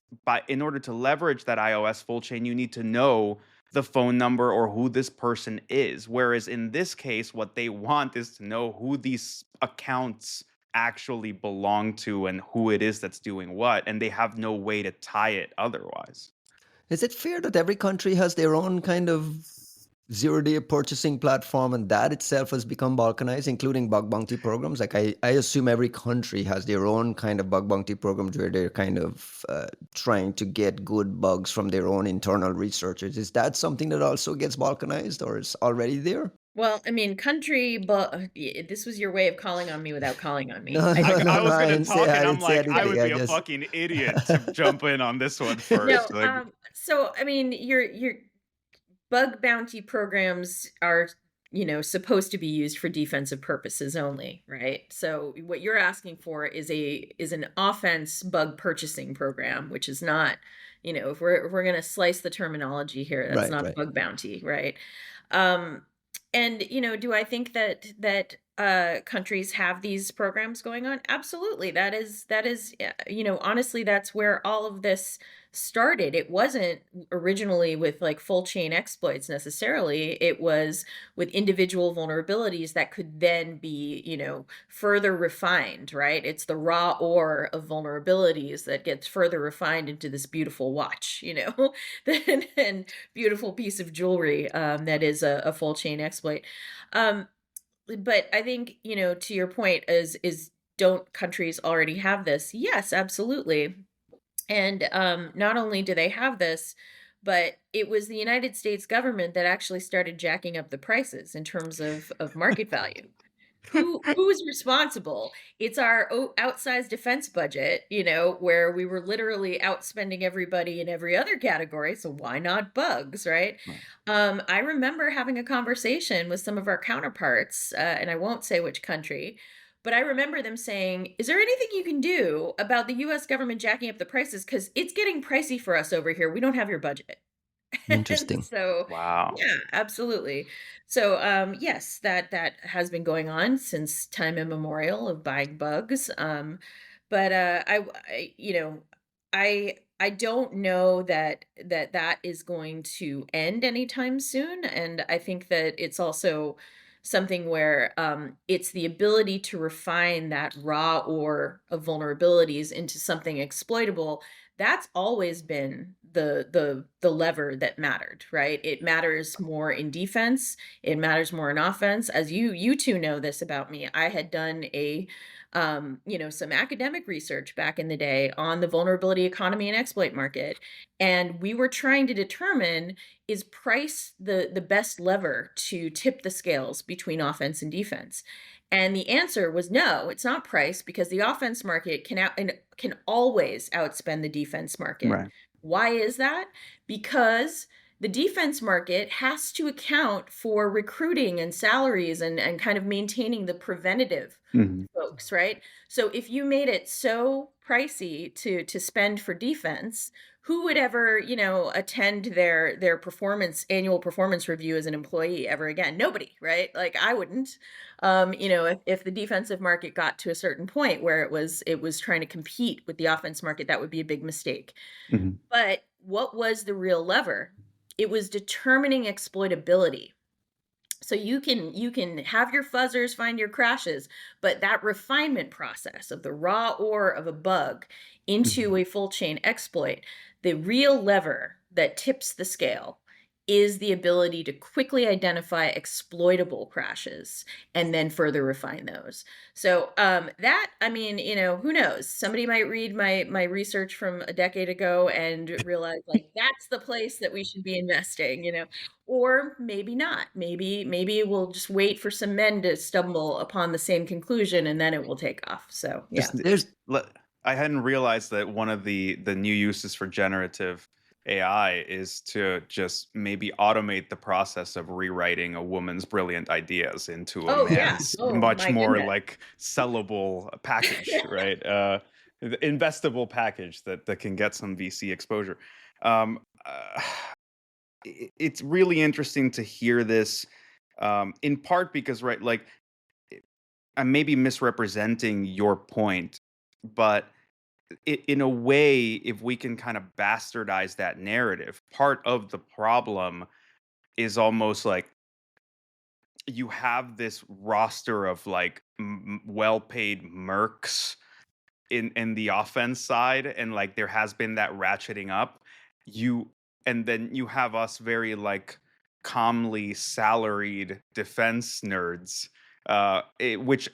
in order to leverage that iOS full chain, you need to know the phone number or who this person is. Whereas in this case, what they want is to know who these accounts actually belong to and who it is that's doing what, and they have no way to tie it otherwise. Is it fair that every country has their own kind of zero-day purchasing platform and that itself has become balkanized, including bug bounty programs? Like I assume every country has their own kind of bug bounty programs where they're kind of trying to get good bugs from their own internal researchers. Is that something that also gets balkanized or is already there? Well, I mean, country, but this was your way of calling on me without calling on me. No, I no, think I no, no. was I gonna didn't say. talk, I and I'm didn't say like, I anything. would I be a just. fucking idiot to jump in on this one no. first. Like, So I mean, your bug bounty programs are, supposed to be used for defensive purposes only, right? So what you're asking for is an offense bug purchasing program, which is not, if we're going to slice the terminology here, that's Right, not a right. bug bounty, right? Um, and do I think that countries have these programs going on? Absolutely. That is honestly, that's where all of this started. It wasn't originally with like full chain exploits necessarily. It was with individual vulnerabilities that could then be, further refined, right? It's the raw ore of vulnerabilities that gets further refined into this beautiful watch, and beautiful piece of jewelry that is a full chain exploit. Um, but I think, to your point is don't countries already have this? Yes, absolutely. And not only do they have this, but it was the United States government that actually started jacking up the prices in terms of market value. Who's responsible? It's our outsized defense budget, where we were literally outspending everybody in every other category. So why not bugs, right? right. I remember having a conversation with some of our counterparts, and I won't say which country, but I remember them saying, "Is there anything you can do about the U.S. government jacking up the prices? Because it's getting pricey for us over here. We don't have your budget." And Interesting. so, Wow. yeah, absolutely. So, yes, that has been going on since time immemorial of buying bugs. But I don't know that is going to end anytime soon. And I think that it's also something where it's the ability to refine that raw ore of vulnerabilities into something exploitable. That's always been the lever that mattered, right? It matters more in defense, it matters more in offense. As you two know this about me, I had done some academic research back in the day on the vulnerability economy and exploit market, and we were trying to determine, is price the best lever to tip the scales between offense and defense? And the answer was no, it's not price, because the offense market can always outspend the defense market. Right. Why is that? Because the defense market has to account for recruiting and salaries and kind of maintaining the preventative Mhm. folks, right? So if you made it so pricey to spend for defense, who would ever, attend their annual performance review as an employee ever again? Nobody, right? Like I wouldn't. If the defensive market got to a certain point where it was trying to compete with the offense market, that would be a big mistake. Mhm. But what was the real lever? It was determining exploitability. So you can have your fuzzers find your crashes, but that refinement process of the raw ore of a bug into Mhm. a full chain exploit, the real lever that tips the scale is the ability to quickly identify exploitable crashes and then further refine those. So that, I mean, who knows? Somebody might read my research from a decade ago and realize like that's the place that we should be investing, or maybe not. Maybe we'll just wait for some men to stumble upon the same conclusion and then it will take off. So yeah. Just There's. I hadn't realized that one of the new uses for generative AI is to just maybe automate the process of rewriting a woman's brilliant ideas into a Oh yeah. man's Oh much my more goodness. like sellable package, right? The investable package that can get some VC exposure. Um, uh, it's really interesting to hear this, in part because, right, like I'm maybe misrepresenting your point, but in a way, if we can kind of bastardize that narrative, part of the problem is almost like you have this roster of like well-paid mercs in the offense side, and like there has been that ratcheting up. You and then you have us very like calmly salaried defense nerds, which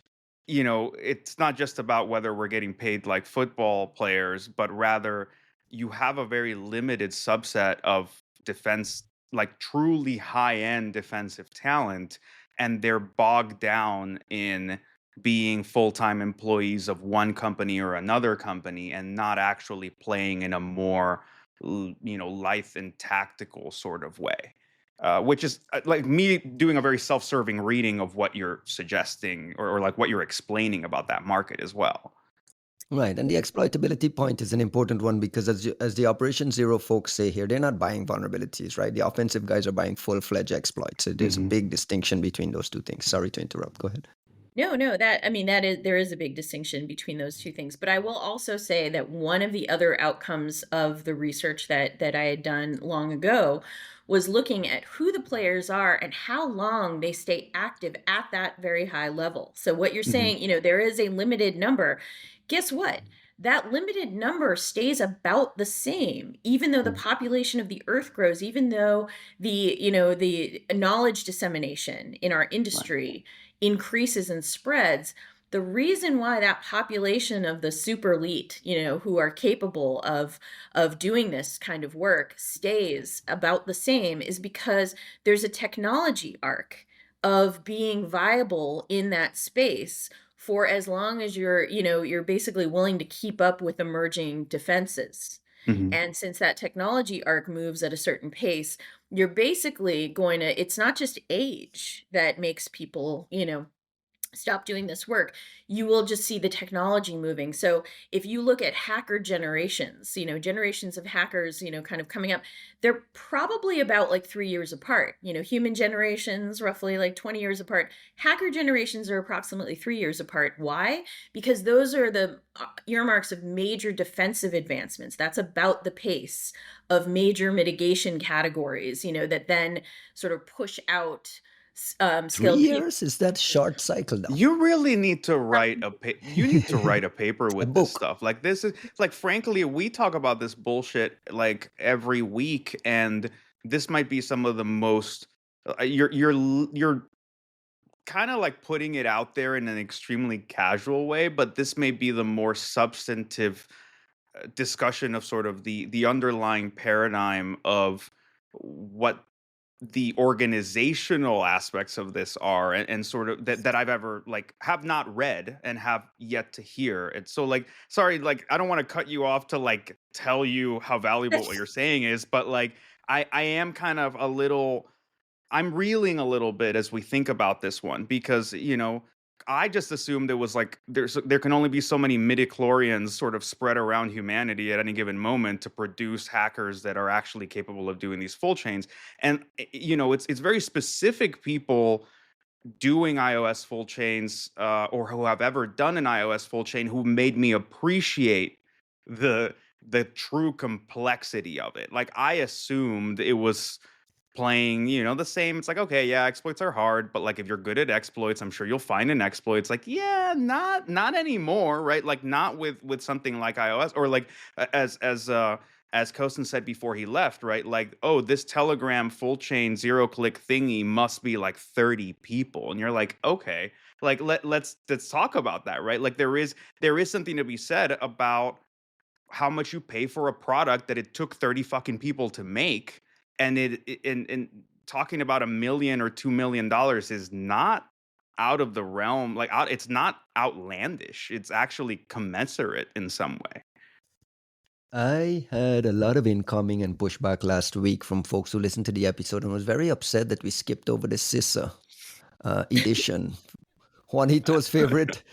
it's not just about whether we're getting paid like football players, but rather you have a very limited subset of defense, like truly high end defensive talent and they're bogged down in being full-time employees of one company or another company and not actually playing in a more lithe and tactical sort of way, which is like me doing a very self-serving reading of what you're suggesting, or like what you're explaining about that market as well. Right, and the exploitability point is an important one because as the Operation Zero folks say here, they're not buying vulnerabilities, right? The offensive guys are buying full-fledged exploits. So there's a big distinction between those two things. Sorry to interrupt. Go ahead. No, there is a big distinction between those two things. But I will also say that one of the other outcomes of the research that I had done long ago was looking at who the players are and how long they stay active at that very high level. So what you're saying, there is a limited number. Guess what? That limited number stays about the same, even though the population of the Earth grows, even though the knowledge dissemination in our industry increases and spreads. The reason why that population of the super elite, who are capable of doing this kind of work stays about the same is because there's a technology arc of being viable in that space for as long as you're basically willing to keep up with emerging defenses. And since that technology arc moves at a certain pace, you're basically it's not just age that makes people, stop doing this work. You will just see the technology moving. So if you look at hacker generations, generations of hackers, kind of coming up, they're probably about like 3 years apart. Human generations, roughly like 20 years apart. Hacker generations are approximately 3 years apart. Why? Because those are the earmarks of major defensive advancements. That's about the pace of major mitigation categories, that then sort of push out 3 skilled people. years? Is that short cycle now? You really need to write a paper with this book. stuff. Like, this is like, frankly, we talk about this bullshit like every week, and this might be some of the most you're kind of like putting it out there in an extremely casual way, but this may be the more substantive discussion of sort of the underlying paradigm of what the organizational aspects of this are, and sort of that I've ever like have not read and have yet to hear. And so, like, sorry, like, I don't want to cut you off to like tell you how valuable what you're saying is, but like I am kind of I'm reeling a little bit as we think about this one, because I just assumed it was like there can only be so many midichlorians sort of spread around humanity at any given moment to produce hackers that are actually capable of doing these full chains. And it's very specific people doing iOS full chains, or who have ever done an iOS full chain, who made me appreciate the true complexity of it. Like, I assumed it was playing, the same. It's like, okay, yeah, exploits are hard, but like, if you're good at exploits, I'm sure you'll find an exploit. It's like, yeah, not anymore, right? Like, not with something like iOS, or like, as Kosten said before he left, right? Like, oh, this Telegram full chain 0-click thingy must be like 30 people, and you're like, okay, like, let's talk about that, right? Like, there is something to be said about how much you pay for a product that it took 30 fucking people to make. And in talking about $1 million or $2 million is not out of the realm. Like, it's not outlandish. It's actually commensurate in some way. I had a lot of incoming and pushback last week from folks who listened to the episode and was very upset that we skipped over the CISA edition. Juanito's favorite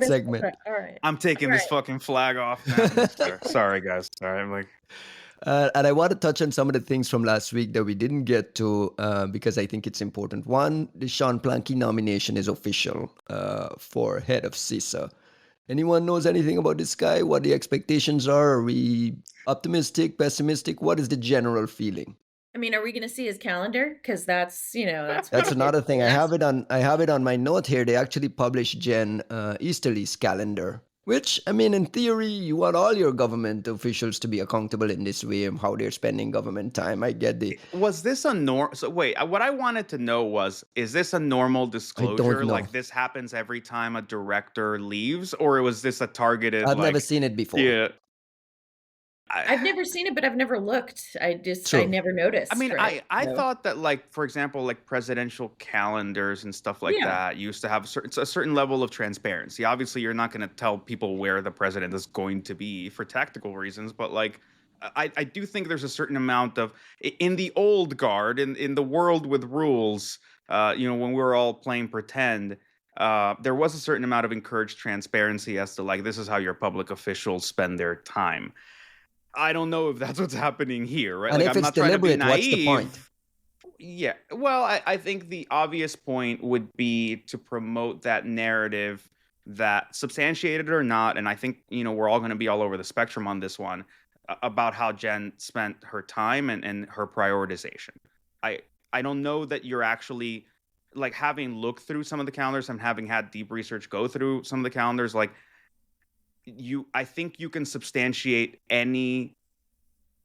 segment. All right. I'm taking this fucking flag off now. Sorry, guys. Sorry, I'm like. And I want to touch on some of the things from last week that we didn't get to, because I think it's important. One, the Sean Plankey nomination is official for head of CISA. Anyone knows anything about this guy? What the expectations are? Are we optimistic, pessimistic? What is the general feeling? I mean, are we going to see his calendar? Because that's another thing. I have it on my note here. They actually published Jen Easterley's calendar, which, I mean, in theory, you want all your government officials to be accountable in this way of how they're spending government time. I get the. Was this a So wait, what I wanted to know was, is this a normal disclosure? I don't know. Like, this happens every time a director leaves, or was this a targeted? I've never seen it before. Yeah. I've never seen it, but I've never looked. I True. never I noticed, mean, right? I So, thought that, like, for example, like presidential calendars and stuff like yeah. that used to have a certain level of transparency. Obviously, you're not going to tell people where the president is going to be for tactical reasons, but like, I do think there's a certain amount of in the old guard, in the world with rules. When we were all playing pretend, there was a certain amount of encouraged transparency as to like this is how your public officials spend their time. I don't know if that's what's happening here, right? And Like, if I'm it's not trying to be deliberate, what's the point? naive. Yeah. Well, I think the obvious point would be to promote that narrative that substantiated or not, and I think, we're all going to be all over the spectrum on this one about how Jen spent her time and her prioritization. I I don't know that you're actually like having looked through some of the calendars and having had deep research go through some of the calendars, like I think you can substantiate any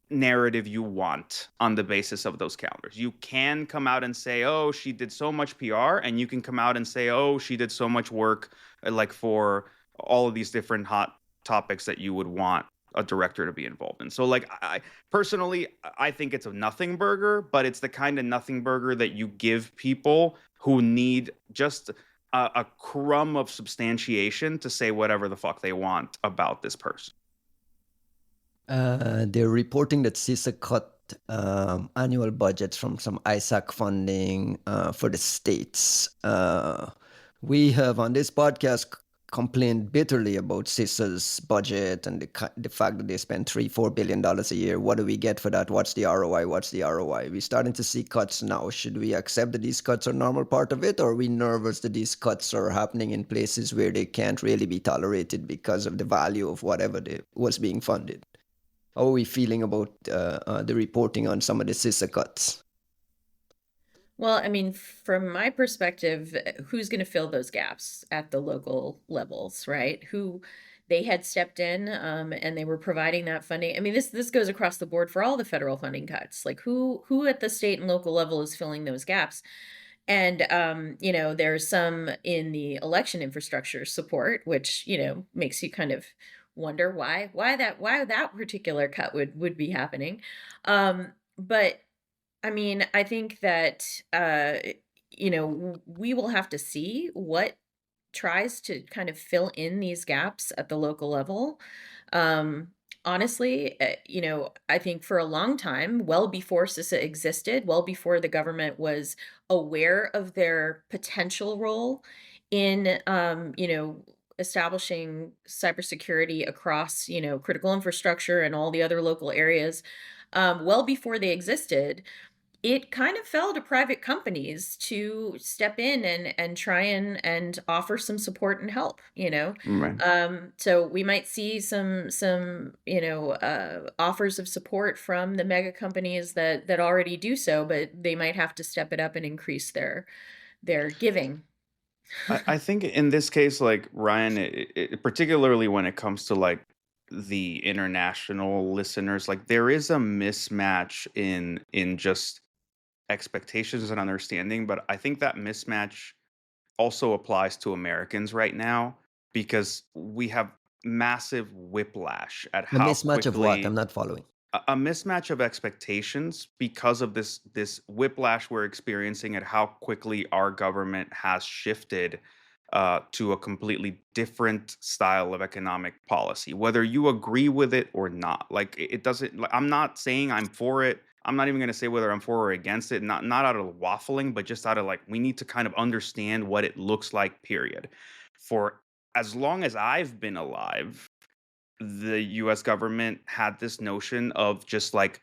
narrative you want on the basis of those calendars. You can come out and say, "Oh, she did so much PR," and you can come out and say, "Oh, she did so much work like for all of these different hot topics that you would want a director to be involved in." So like I personally I think it's a nothing burger, but it's the kind of nothing burger that you give people who need just a crumb of substantiation to say whatever the fuck they want about this person. They're reporting that CISA cut annual budgets from some ISAC funding for the states. We have on this podcast complained bitterly about CISA's budget and the fact that they spend $3-4 billion a year. What do we get for that? What's the ROI? What's the ROI? We're starting to see cuts now. Should we accept that these cuts are a normal part of it, or are we nervous that these cuts are happening in places where they can't really be tolerated because of the value of whatever was being funded? How are we feeling about the reporting on some of the CISA cuts? Well, I mean, from my perspective, who's going to fill those gaps at the local levels, right? Who they had stepped in and they were providing that funding. I mean, this goes across the board for all the federal funding cuts. Like who at the state and local level is filling those gaps? And there's some in the election infrastructure support, which makes you kind of wonder why that particular cut would be happening. But I mean, I think that we will have to see what tries to kind of fill in these gaps at the local level. Um, Honestly, I think for a long time, well before CISA existed, well before the government was aware of their potential role in, establishing cybersecurity across, critical infrastructure and all the other local areas, well before they existed, it kind of fell to private companies to step in and try and offer some support and help. Right. So we might see some offers of support from the mega companies that already do so, but they might have to step it up and increase their giving. I think in this case, like Ryan, particularly when it comes to like the international listeners, like there is a mismatch in just expectations and understanding, but I think that mismatch also applies to Americans right now because we have massive whiplash at A how mismatch of what? I'm quickly not following. a mismatch of expectations because of this whiplash we're experiencing at how quickly our government has shifted to a completely different style of economic policy, whether you agree with it or not. Like it doesn't. Like, I'm not saying I'm for it. I'm not even going to say whether I'm for or against it. Not out of waffling, but just out of like we need to kind of understand what it looks like. Period. For as long as I've been alive, the US government had this notion of just like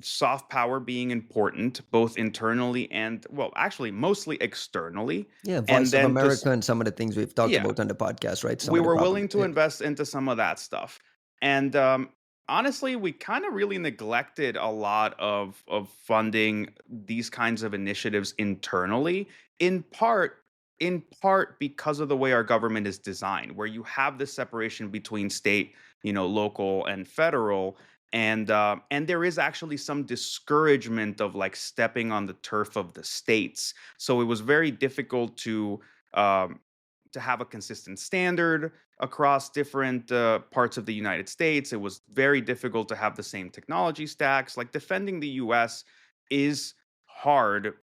soft power being important both internally and well actually mostly externally, Yeah, and Voice of then America just and some of the things we've talked yeah, about on the podcast, right? Some we of the were problems. willing to Yeah. invest into some of that stuff. And honestly, we kind of really neglected a lot of funding these kinds of initiatives internally, in part because of the way our government is designed, where you have this separation between state, local and federal. And there is actually some discouragement of like stepping on the turf of the states. So it was very difficult to um, to have a consistent standard across different parts of the United States. It was very difficult to have the same technology stacks. Like defending the US is hard,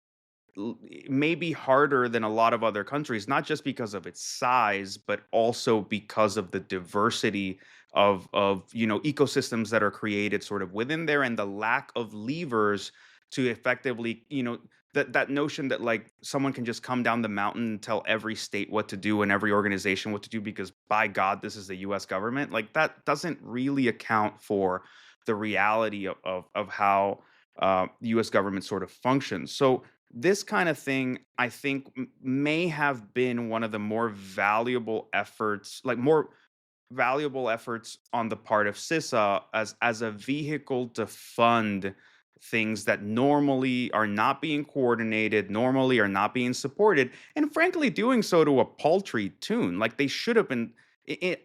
maybe harder than a lot of other countries, not just because of its size, but also because of the diversity of ecosystems that are created sort of within there, and the lack of levers to effectively, that notion that like someone can just come down the mountain and tell every state what to do and every organization what to do because by God, this is the US government. Like that doesn't really account for the reality of how the US government sort of functions. So this kind of thing, I think, may have been one of the more valuable efforts, on the part of CISA as a vehicle to fund things that normally are not being coordinated, normally are not being supported, and frankly, doing so to a paltry tune. Like they should have been.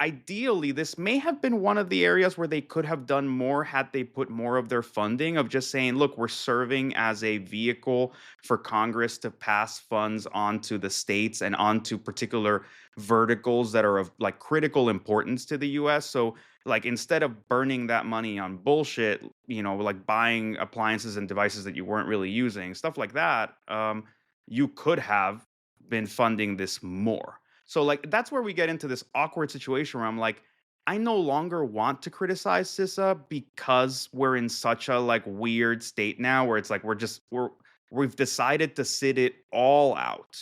Ideally, this may have been one of the areas where they could have done more had they put more of their funding of just saying, look, we're serving as a vehicle for Congress to pass funds onto the states and onto particular verticals that are of like critical importance to the US. So like instead of burning that money on bullshit, like buying appliances and devices that you weren't really using, stuff like that, you could have been funding this more. So like that's where we get into this awkward situation where I'm like, I no longer want to criticize CISA because we're in such a like weird state now where it's like we've decided to sit it all out.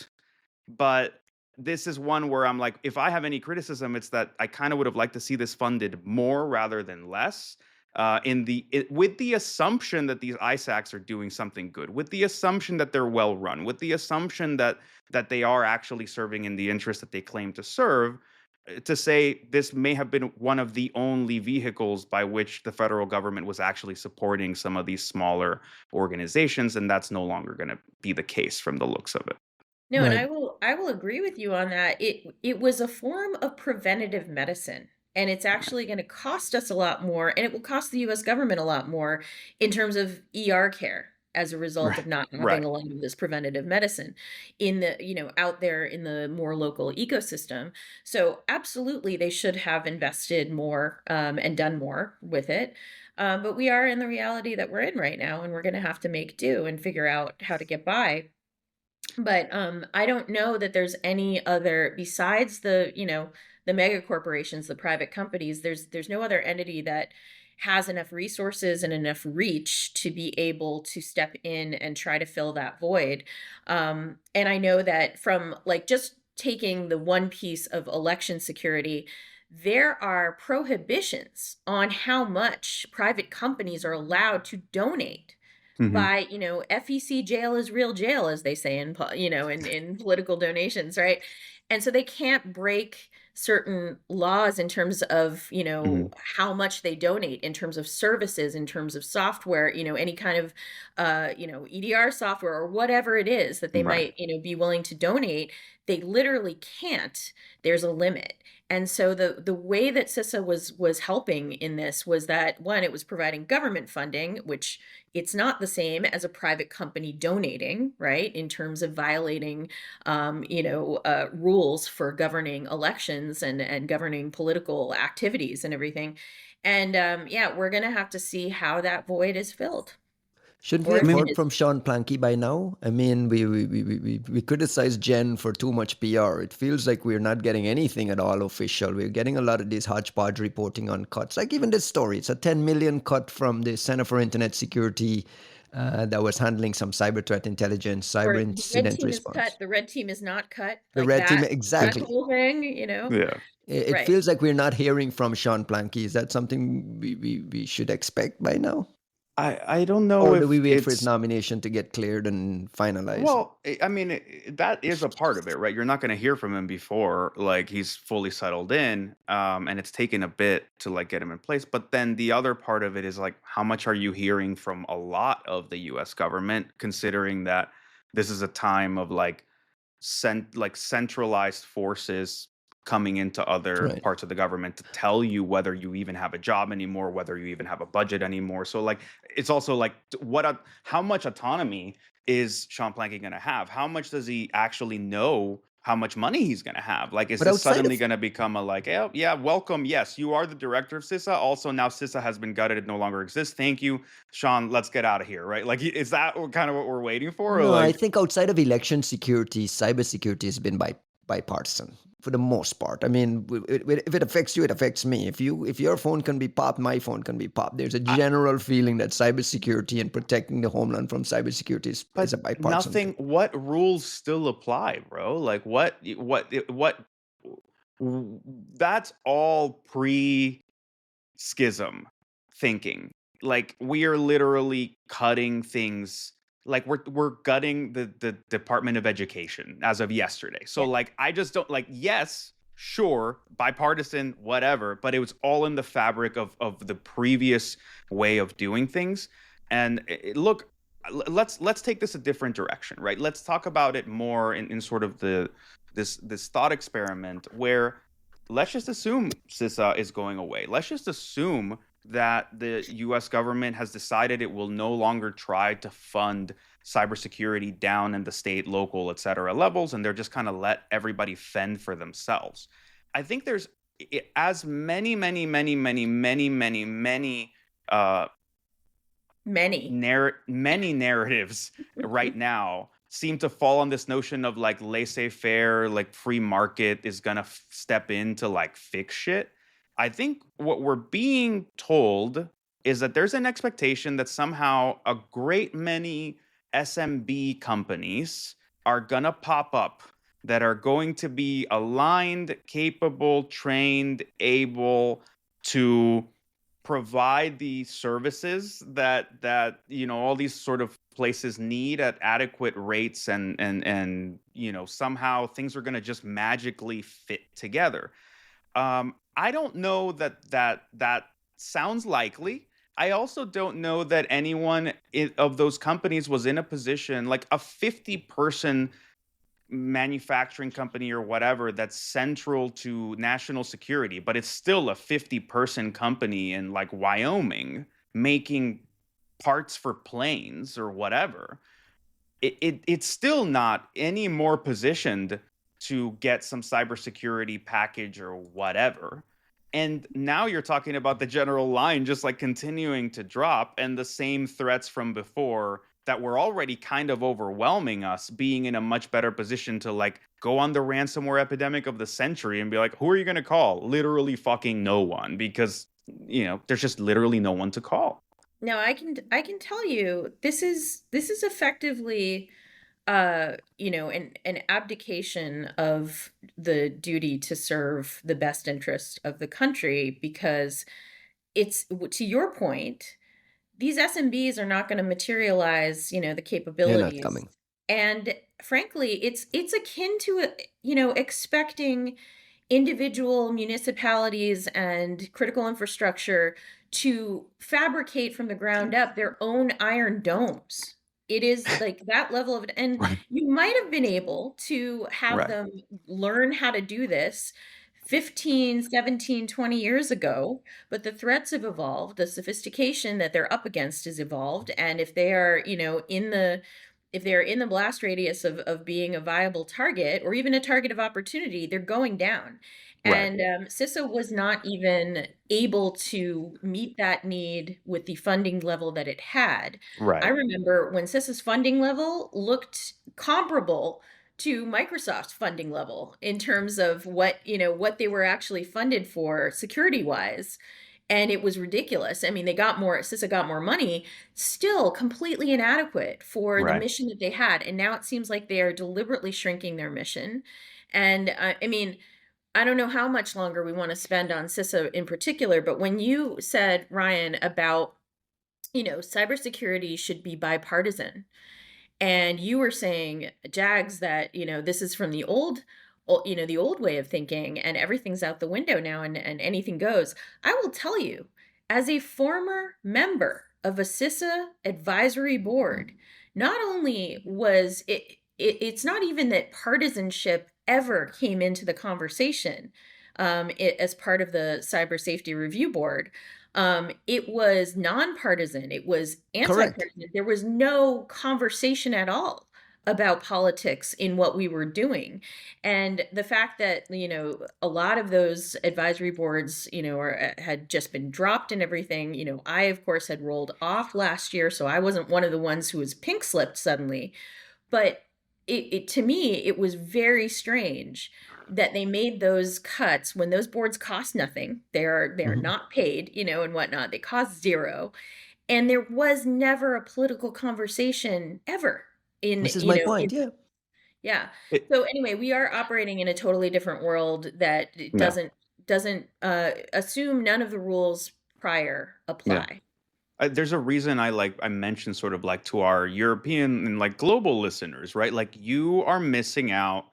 But this is one where I'm like, if I have any criticism, it's that I kind of would have liked to see this funded more rather than less. With the assumption that these ISACs are doing something good, with the assumption that they're well run, with the assumption that they are actually serving in the interest that they claim to serve, to say this may have been one of the only vehicles by which the federal government was actually supporting some of these smaller organizations, and that's no longer going to be the case from the looks of it. No, and Right. I will agree with you on that. It was a form of preventative medicine, and it's actually going to cost us a lot more, and it will cost the US government a lot more in terms of ER care as a result of Right. not having Right. a lot of this preventative medicine in the, out there in the more local ecosystem. So absolutely they should have invested more and done more with it. But we are in the reality that we're in right now, and we're going to have to make do and figure out how to get by. But I don't know that there's any other besides the mega corporations, the private companies. There's no other entity that has enough resources and enough reach to be able to step in and try to fill that void. And I know that from like just taking the one piece of election security, there are prohibitions on how much private companies are allowed to donate Hmm. by, FEC jail is real jail, as they say in political donations, right? And so they can't break certain laws in terms of, Hmm. how much they donate in terms of services, in terms of software, any kind of, EDR software or whatever it is that they Right. might, be willing to donate. They literally can't. There's a limit. And so the way that CISA was helping in this was that one, it was providing government funding, which it's not the same as a private company donating, right? In terms of violating, rules for governing elections and governing political activities and everything. And yeah, we're going to have to see how that void is filled. Shouldn't we Or have if it heard is. from Sean Plankey by now? I mean, we criticized Jen for too much PR. It feels like we're not getting anything at all official. We're getting a lot of this hodgepodge reporting on cuts. Like even this story, it's a 10 million cut from the Center for Internet Security that was handling some cyber threat intelligence, Or cyber the red incident team is cut, response. the red team is not cut, The like red team, that exactly. whole thing, Yeah. It right. feels like we're not hearing from Sean Plankey. Is that something we should expect by now? I don't know Or do we if wait for his it's nomination to get cleared and finalized? well, I mean, that is a part of it, right? You're not going to hear from him before like he's fully settled in, and it's taken a bit to like get him in place. But then the other part of it is like, how much are you hearing from a lot of the U.S. government, considering that this is a time of like centralized forces coming into other Right. parts of the government to tell you whether you even have a job anymore, whether you even have a budget anymore. So like it's also like how much autonomy is Sean Plankey going to have? How much does he actually know how much money he's going to have. Like, is But this outside suddenly of going to become a like, oh, yeah, welcome. Yes, you are the director of CISA. Also, now CISA has been gutted. It no longer exists. Thank you, Sean. Let's get out of here. Right. Like, is that kind of what we're waiting for? Or No, I like, think outside of election security, cybersecurity has been bipartisan for the most part. I mean, if it affects you, it affects me. If your phone can be popped, my phone can be popped. There's a I, general feeling that cybersecurity and protecting the homeland from cybersecurity is but a bipartisan nothing, thing. what rules still apply, bro? Like, that's all pre schism thinking. Like, we are literally cutting things. Like, we're gutting the Department of Education as of yesterday. So Yeah. like, I just don't like, yes, sure, bipartisan, whatever, but it was all in the fabric of the previous way of doing things. And look, let's take this a different direction, right? Let's talk about it more in sort of this thought experiment where let's just assume CISA is going away. Let's just assume that the US government has decided it will no longer try to fund cybersecurity down in the state, local, et cetera levels, and they're just kind of let everybody fend for themselves. I think there's as many uh, Many. many narratives right now seem to fall on this notion of like laissez-faire, like free market is gonna step in to like fix shit. I think what we're being told is that there's an expectation that somehow a great many SMB companies are gonna pop up that are going to be aligned, capable, trained, able to provide the services that all these sort of places need at adequate rates, and somehow things are going to just magically fit together. I don't know that sounds likely. I also don't know that anyone of those companies was in a position like a 50-person manufacturing company or whatever that's central to national security, but it's still a 50-person company in like Wyoming making parts for planes or whatever. It's still not any more positioned to get some cybersecurity package or whatever. And now you're talking about the general line just like continuing to drop, and the same threats from before that were already kind of overwhelming us being in a much better position to like go on the ransomware epidemic of the century and be like, who are you going to call? Literally fucking no one, because there's just literally no one to call. Now I can tell you this is effectively an abdication of the duty to serve the best interest of the country, because it's, to your point, these SMBs are not going to materialize, the They're not capabilities. coming. And frankly, it's akin to, expecting individual municipalities and critical infrastructure to fabricate from the ground up their own iron domes. It is like that level of it. And Right. you might have been able to have Right. them learn how to do this 15, 17, 20 years ago, but the threats have evolved. The sophistication that they're up against has evolved. And if they are, if they're in the blast radius of being a viable target or even a target of opportunity, they're going down. Right. And CISA was not even able to meet that need with the funding level that it had. I Right. remember when CISA's funding level looked comparable to Microsoft's funding level in terms of what they were actually funded for security wise. And it was ridiculous. I mean, CISA got more money, still completely inadequate for the Right. mission that they had. And now it seems like they are deliberately shrinking their mission. And I mean, I don't know how much longer we want to spend on CISA in particular, but when you said, Ryan, about, cybersecurity should be bipartisan, and you were saying, Jags, that, this is from the the old way of thinking, and everything's out the window now, and anything goes. I will tell you, as a former member of a CISA advisory board, not only was it's not even that partisanship ever came into the conversation as part of the Cyber Safety Review Board. It was nonpartisan. It was Correct. anti-partisan. There was no conversation at all about politics in what we were doing. And the fact that, a lot of those advisory boards, had just been dropped and everything, I, of course, had rolled off last year. So I wasn't one of the ones who was pink slipped suddenly. But it to me, it was very strange that they made those cuts when those boards cost nothing. They're not paid, and whatnot. They cost zero. And there was never a political conversation ever in, This is my point. in Yeah. yeah. It, So anyway, we are operating in a totally different world that it yeah, doesn't assume none of the rules prior yeah. apply. There's a reason I mentioned sort of like to our European and like global listeners, right? Like you are missing out.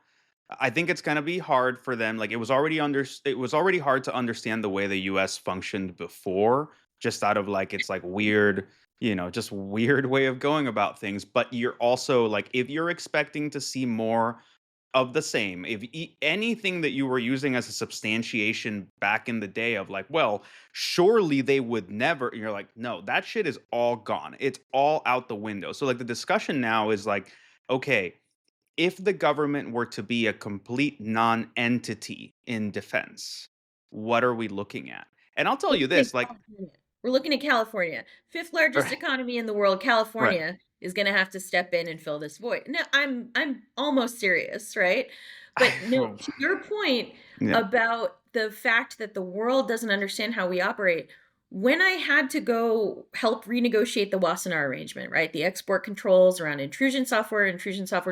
I think it's going to be hard for them. Like it was already hard to understand the way the US functioned before, just out of like it's like weird, just weird way of going about things. But you're also like if you're expecting to see more of the same, if anything that you were using as a substantiation back in the day of like, well, surely they would never, you're like, no, that shit is all gone. It's all out the window. So like the discussion now is like, okay, if the government were to be a complete non-entity in defense, what are we looking at? And I'll tell We're you looking this, at like, California. We're looking at California. Fifth largest right, economy in the world. right. California is going to have to step in and fill this void. No, I'm almost serious, right? But no, Well, to your point yeah, about the fact that the world doesn't understand how we operate, when I had to go help renegotiate the Wassenaar arrangement, right? The export controls around intrusion software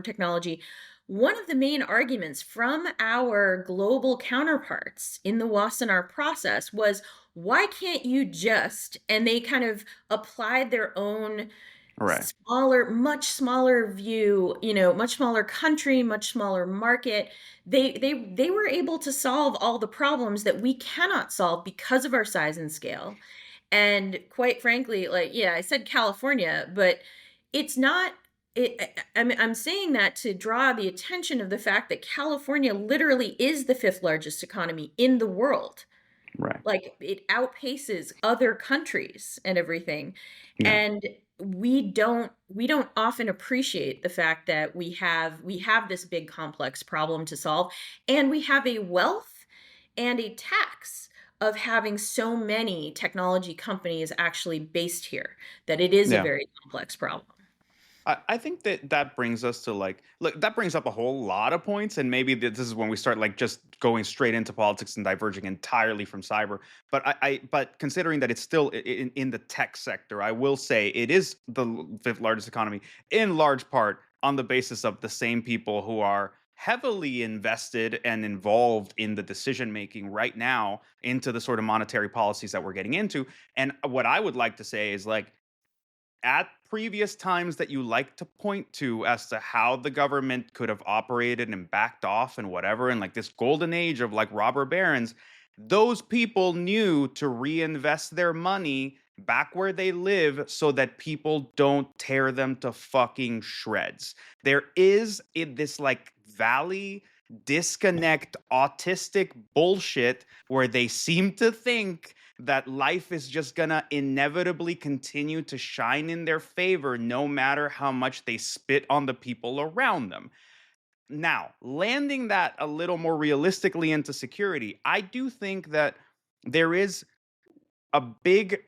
technology, one of the main arguments from our global counterparts in the Wassenaar process was, why can't you just, and they kind of applied their own right, much smaller view, much smaller country, much smaller market. They were able to solve all the problems that we cannot solve because of our size and scale. And quite frankly, like, yeah, I said California, but it's not I'm saying that to draw the attention of the fact that California literally is the fifth largest economy in the world. right. Like it outpaces other countries and everything. Yeah. And we don't often appreciate the fact that we have this big complex problem to solve, and we have a wealth and a tax of having so many technology companies actually based here, that it is a Yeah. very complex problem. I think that brings us to like, look, that brings up a whole lot of points, and maybe this is when we start like just going straight into politics and diverging entirely from cyber. But but considering that it's still in the tech sector, I will say it is the fifth largest economy in large part on the basis of the same people who are heavily invested and involved in the decision making right now into the sort of monetary policies that we're getting into. And what I would like to say is like, at previous times that you like to point to as to how the government could have operated and backed off and whatever, and like this golden age of like robber barons, those people knew to reinvest their money back where they live so that people don't tear them to fucking shreds. There is in this like valley disconnect autistic bullshit where they seem to think that life is just gonna inevitably continue to shine in their favor no matter how much they spit on the people around them. Now, landing that a little more realistically into security, I do think that there is a big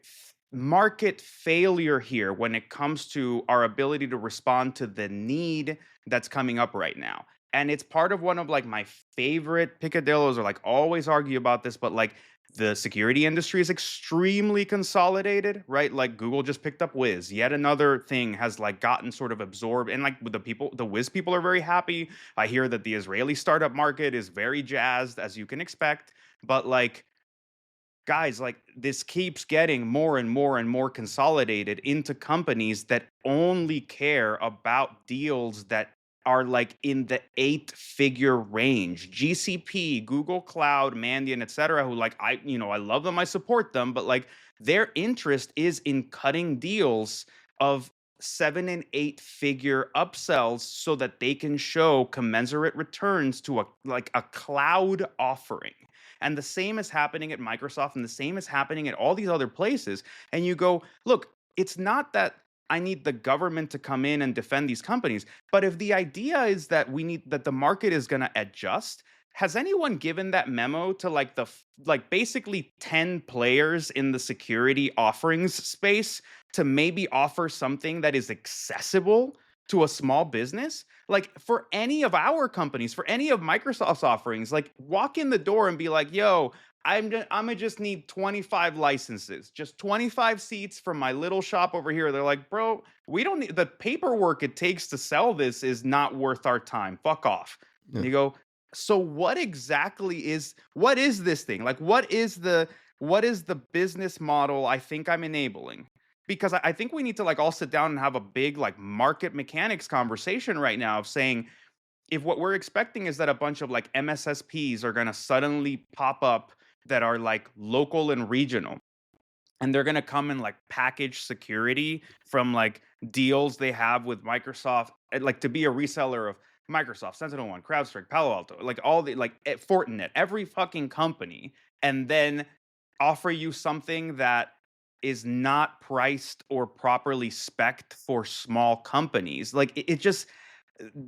market failure here when it comes to our ability to respond to the need that's coming up right now. And it's part of one of like my favorite picadillos, or like always argue about this, but like the security industry is extremely consolidated, right? Like Google just picked up Wiz. Yet another thing has like gotten sort of absorbed. And like with the Wiz people are very happy. I hear that the Israeli startup market is very jazzed, as you can expect. But like, guys, like this keeps getting more and more and more consolidated into companies that only care about deals that are like in the 8-figure range. GCP, Google Cloud, Mandiant, etc., who like I love them, I support them, but like their interest is in cutting deals of 7 and 8-figure upsells so that they can show commensurate returns to a cloud offering. And the same is happening at Microsoft, and the same is happening at all these other places. And you go, look, it's not that I need the government to come in and defend these companies. But if the idea is that the market is going to adjust, has anyone given that memo to like like basically 10 players in the security offerings space to maybe offer something that is accessible to a small business? Like for any of our companies, for any of Microsoft's offerings, like walk in the door and be like, yo, I'm gonna just need 25 licenses, just 25 seats from my little shop over here. They're like, bro, we don't need the paperwork it takes to sell this is not worth our time. Fuck off. Yeah. And you go, so what is this thing? Like what is the business model I think I'm enabling? Because I think we need to like all sit down and have a big like market mechanics conversation right now of saying, if what we're expecting is that a bunch of like MSSPs are going to suddenly pop up that are like local and regional, and they're going to come and like package security from like deals they have with Microsoft, like to be a reseller of Microsoft, SentinelOne, CrowdStrike, Palo Alto, like all the like Fortinet, every fucking company, and then offer you something that is not priced or properly spec'd for small companies. Like it just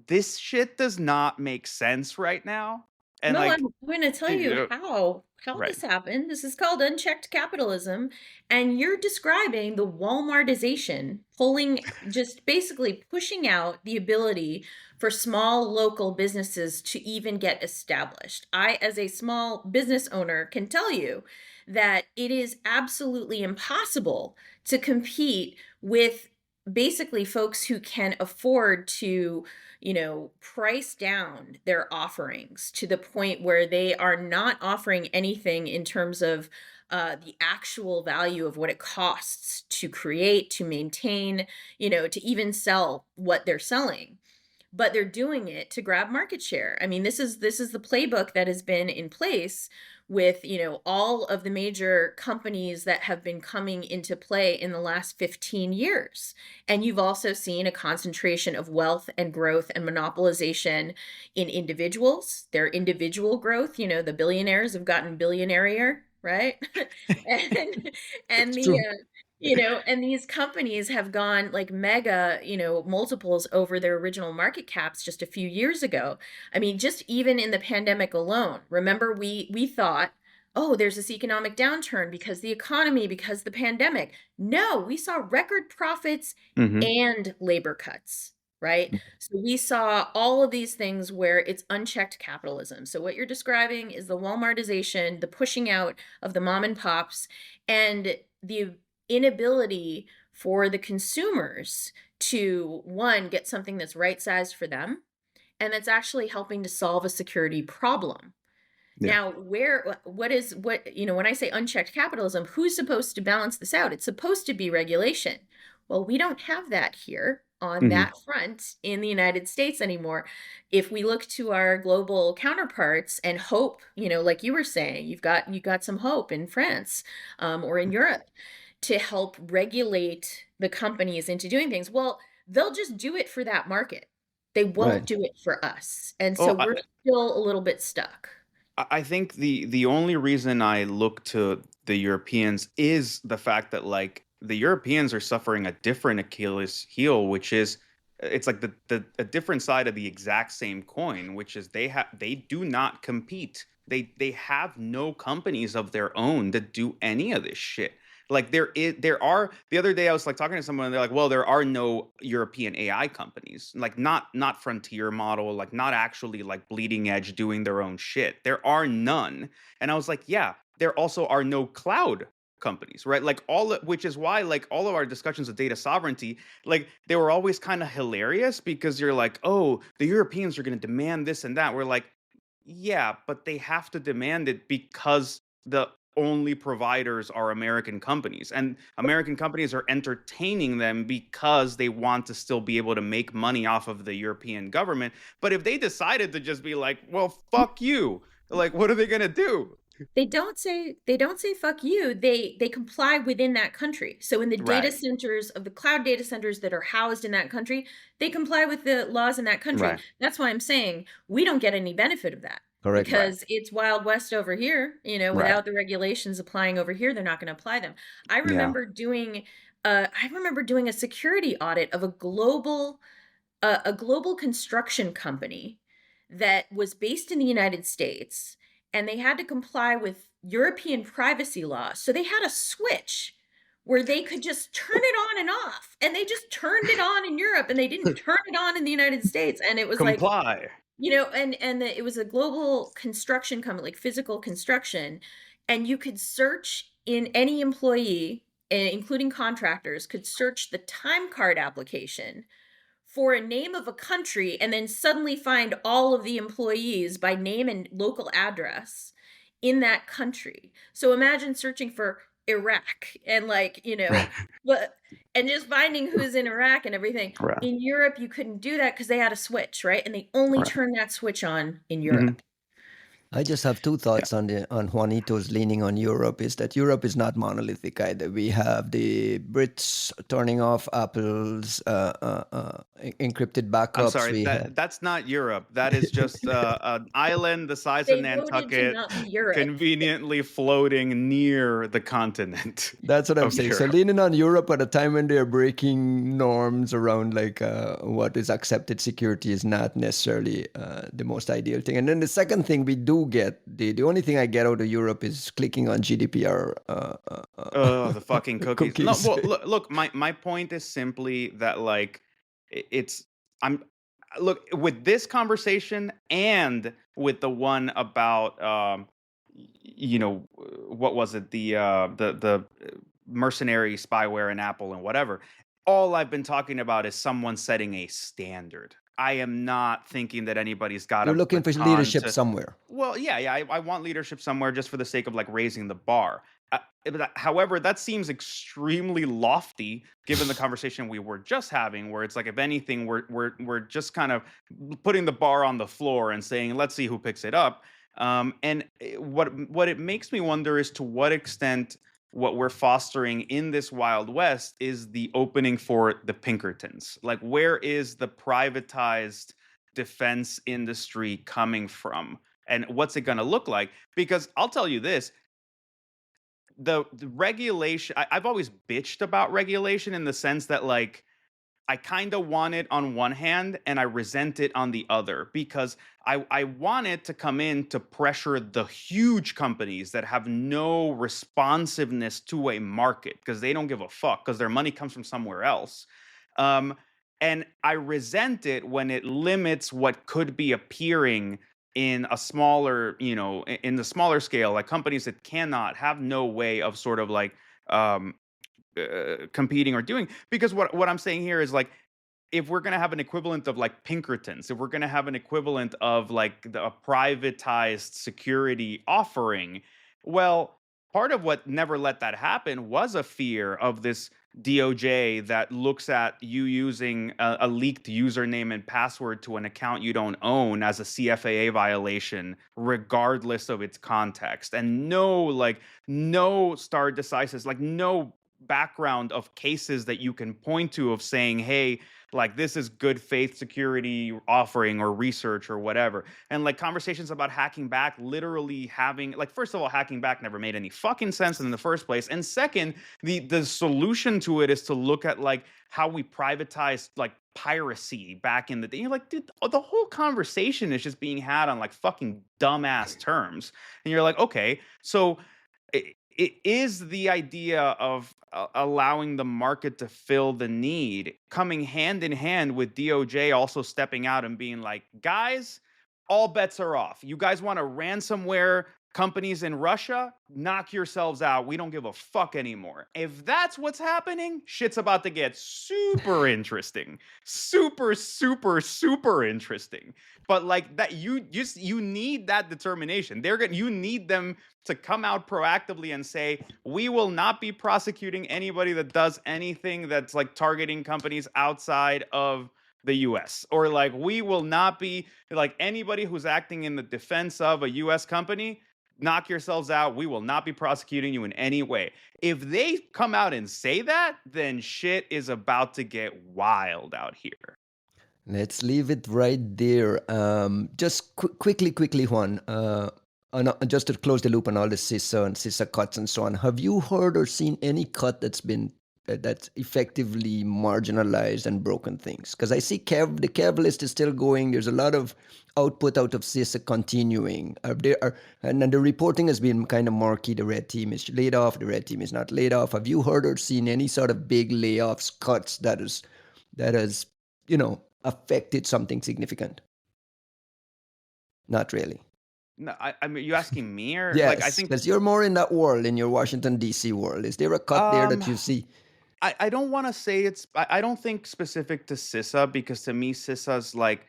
this shit does not make sense right now. And No, like, I'm going to tell you yeah, how right. this happened. This is called unchecked capitalism, and you're describing the Walmartization, pulling just basically pushing out the ability for small local businesses to even get established. I, as a small business owner, can tell you that it is absolutely impossible to compete with basically folks who can afford to price down their offerings to the point where they are not offering anything in terms of the actual value of what it costs to create, to maintain, to even sell what they're selling. But they're doing it to grab market share. I mean, this is the playbook that has been in place with, all of the major companies that have been coming into play in the last 15 years. And you've also seen a concentration of wealth and growth and monopolization in individuals, their individual growth. The billionaires have gotten billionaire, right? and and It's the true. and these companies have gone like mega, multiples over their original market caps just a few years ago. I mean, just even in the pandemic alone, remember we thought, oh, there's this economic downturn because the pandemic. No, we saw record profits Mm-hmm. and labor cuts, right? So we saw all of these things where it's unchecked capitalism. So what you're describing is the Walmartization, the pushing out of the mom and pops, and the inability for the consumers to, one, get something that's right sized for them and that's actually helping to solve a security problem. Yeah. Now, when I say unchecked capitalism, who's supposed to balance this out? It's supposed to be regulation. Well, we don't have that here on Mm-hmm. that front in the United States anymore. If we look to our global counterparts and hope, like you were saying, you've got some hope in France or in Europe to help regulate the companies into doing things. Well, they'll just do it for that market. They won't Right. do it for us. And so Oh, we're still a little bit stuck. I think the only reason I look to the Europeans is the fact that like the Europeans are suffering a different Achilles heel, which is it's like a different side of the exact same coin, which is they do not compete. They have no companies of their own that do any of this shit. Like there are the other day I was like talking to someone and they're like, well, there are no European AI companies, like not frontier model, like not actually like bleeding edge doing their own shit. There are none. And I was like, yeah, there also are no cloud companies, right? Like which is why like all of our discussions of data sovereignty, like they were always kind of hilarious because you're like, oh, the Europeans are going to demand this and that. We're like, yeah, but they have to demand it because the only providers are American companies. And American companies are entertaining them because they want to still be able to make money off of the European government. But if they decided to just be like, well, fuck you, like, what are they going to do? They don't say fuck you. They comply within that country. So in the data Right. centers of the cloud data centers that are housed in that country, they comply with the laws in that country. Right. That's why I'm saying we don't get any benefit of that. Correct. Right. because it's Wild West over here. Right. Without the regulations applying over here, they're not going to apply them. I Yeah. remember doing a security audit of a global construction company that was based in the United States, and they had to comply with European privacy law. So they had a switch where they could just turn it on and off, and they just turned it on in Europe, and they didn't turn it on in the United States. And it was like, Comply. it was a global construction company, like physical construction, and you could search in any employee, including contractors, could search the time card application for a name of a country and then suddenly find all of the employees by name and local address in that country. So imagine searching for Iraq and and just finding who's in Iraq and everything. Right. In Europe, you couldn't do that because they had a switch, right? And they only Right. turned that switch on in Europe. I just have two thoughts on Juanito's leaning on Europe. Is that Europe is not monolithic either. We have the Brits turning off Apple's encrypted backups. I'm sorry, that's not Europe. That is just an island the size They of voted to Nantucket, not be Europe. conveniently floating near the continent. That's what I'm of saying. So Europe. leaning on Europe at a time when they're breaking norms around what is accepted security is not necessarily the most ideal thing. And then the second thing we do get, the only thing I get out of Europe is clicking on GDPR. Oh, the fucking cookies. Cookies. No, well, look, my point is simply that look, with this conversation and with the one about what was it, the mercenary spyware in Apple and whatever, all I've been talking about is someone setting a standard. I am not thinking that anybody's got You're looking for leadership somewhere. Well, yeah, I want leadership somewhere just for the sake of raising the bar. However, that seems extremely lofty given the conversation we were just having, where it's like, if anything, we're just kind of putting the bar on the floor and saying, let's see who picks it up. What it makes me wonder is to what extent what we're fostering in this Wild West is the opening for the Pinkertons. Like, where is the privatized defense industry coming from? And what's it going to look like? Because I'll tell you this, the regulation, I've always bitched about regulation in the sense that I kind of want it on one hand and I resent it on the other, because I want it to come in to pressure the huge companies that have no responsiveness to a market because they don't give a fuck because their money comes from somewhere else. And I resent it when it limits what could be appearing in a smaller, in the smaller scale, like companies that have no way of sort of competing or doing. Because what I'm saying here is if we're going to have an equivalent of Pinkertons, if we're going to have an equivalent of a privatized security offering, well, part of what never let that happen was a fear of this DOJ that looks at you using a leaked username and password to an account you don't own as a CFAA violation, regardless of its context. And no stare decisis, no background of cases that you can point to of saying, hey, this is good faith security offering or research or whatever. And conversations about hacking back, literally having first of all, hacking back never made any fucking sense in the first place. And second, the solution to it is to look at how we privatized piracy back in the day. You're like, dude, the whole conversation is just being had on fucking dumbass terms. And you're like, okay, so it is the idea of allowing the market to fill the need, coming hand in hand with DOJ also stepping out and being like, guys, all bets are off. You guys want to ransomware companies in Russia? Knock yourselves out. We don't give a fuck anymore. If that's what's happening, shit's about to get super interesting. Super, super, super interesting. But that, you need that determination. You need them to come out proactively and say, we will not be prosecuting anybody that does anything that's targeting companies outside of the US, or we will not be anybody who's acting in the defense of a US company. Knock yourselves out. We will not be prosecuting you in any way. If they come out and say that, then shit is about to get wild out here. Let's leave it right there. Just quickly, Juan. Just to close the loop on all the CISA and CISA cuts and so on. Have you heard or seen any cut that's effectively marginalized and broken things? Because I see the Kev list is still going. There's a lot of output out of CISA continuing. And then the reporting has been kind of murky. The red team is laid off. The red team is not laid off. Have you heard or seen any sort of big layoffs, cuts that has affected something significant? Not really. No, I mean, you asking me or like I Yes, think because you're more in that world, in your Washington D.C. world. Is there a cut there that um you see? I don't want to say I don't think specific to CISA because to me CISA's like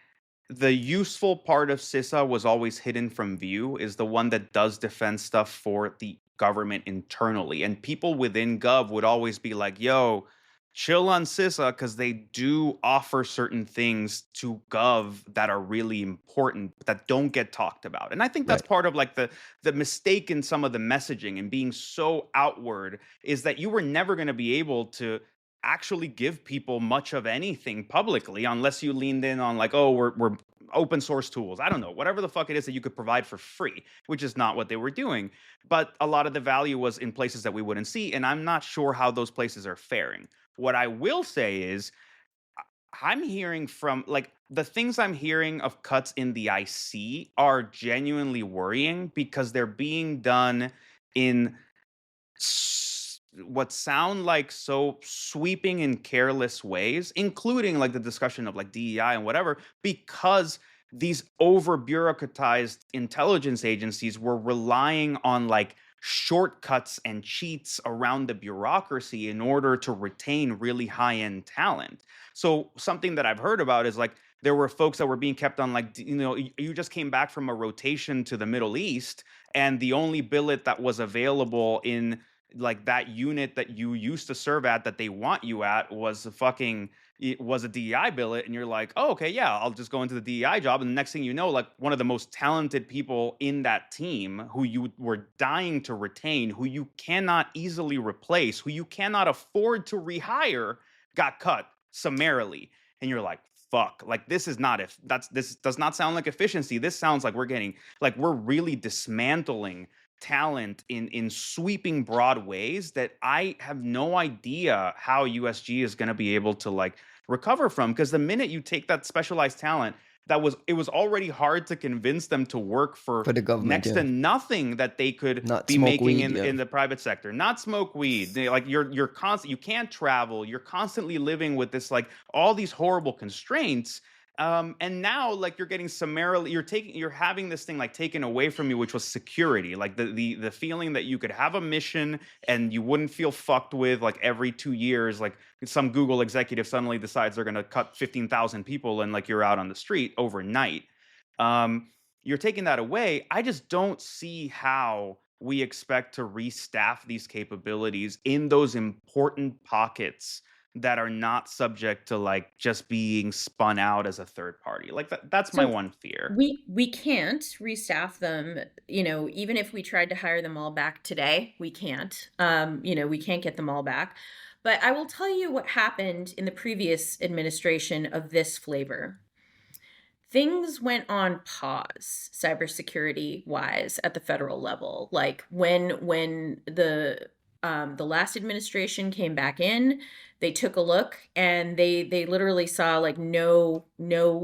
the useful part of CISA was always hidden from view is the one that does defense stuff for the government internally. And people within Gov would always be like, yo, chill on CISA because they do offer certain things to Gov that are really important that don't get talked about. And I think that's Right. part of like the mistake in some of the messaging and being so outward is that you were never going to be able to actually give people much of anything publicly unless you leaned in on like, oh, we're open source tools. I don't know, whatever the fuck it is that you could provide for free, which is not what they were doing. But a lot of the value was in places that we wouldn't see, and I'm not sure how those places are faring. What I will say is I'm hearing from like the things I'm hearing of cuts in the IC are genuinely worrying because they're being done in what sound like so sweeping and careless ways, including like the discussion of like DEI and whatever, because these over bureaucratized intelligence agencies were relying on like shortcuts and cheats around the bureaucracy in order to retain really high end talent. So, something that I've heard about is like there were folks that were being kept on like, you just came back from a rotation to the Middle East, and the only billet that was available in like that unit that you used to serve at that they want you at was a fucking it was a DEI billet, and you're like, oh, okay, yeah, I'll just go into the DEI job, and the next thing you know, like one of the most talented people in that team who you were dying to retain, who you cannot easily replace, who you cannot afford to rehire, got cut summarily, and you're like, fuck, like this is not if that's this does not sound like efficiency. This sounds like we're really dismantling talent in sweeping broad ways that I have no idea how USG is going to be able to like recover from, because the minute you take that specialized talent it was already hard to convince them to work for the government, next to nothing that they could Not be smoke making weed, in the private sector, not smoke weed. Like you're constant, you can't travel, you're constantly living with this like all these horrible constraints. And now like you're getting summarily you're having this thing like taken away from you, which was security, like the feeling that you could have a mission and you wouldn't feel fucked with like every 2 years, like some Google executive suddenly decides they're going to cut 15,000 people and like you're out on the street overnight. You're taking that away. I just don't see how we expect to restaff these capabilities in those important pockets that are not subject to like just being spun out as a third party. Like that's my one fear. We can't restaff them, even if we tried to hire them all back today, we can't. We can't get them all back. But I will tell you what happened in the previous administration of this flavor. Things went on pause, cybersecurity wise, at the federal level. Like when the last administration came back in, they took a look and they literally saw like no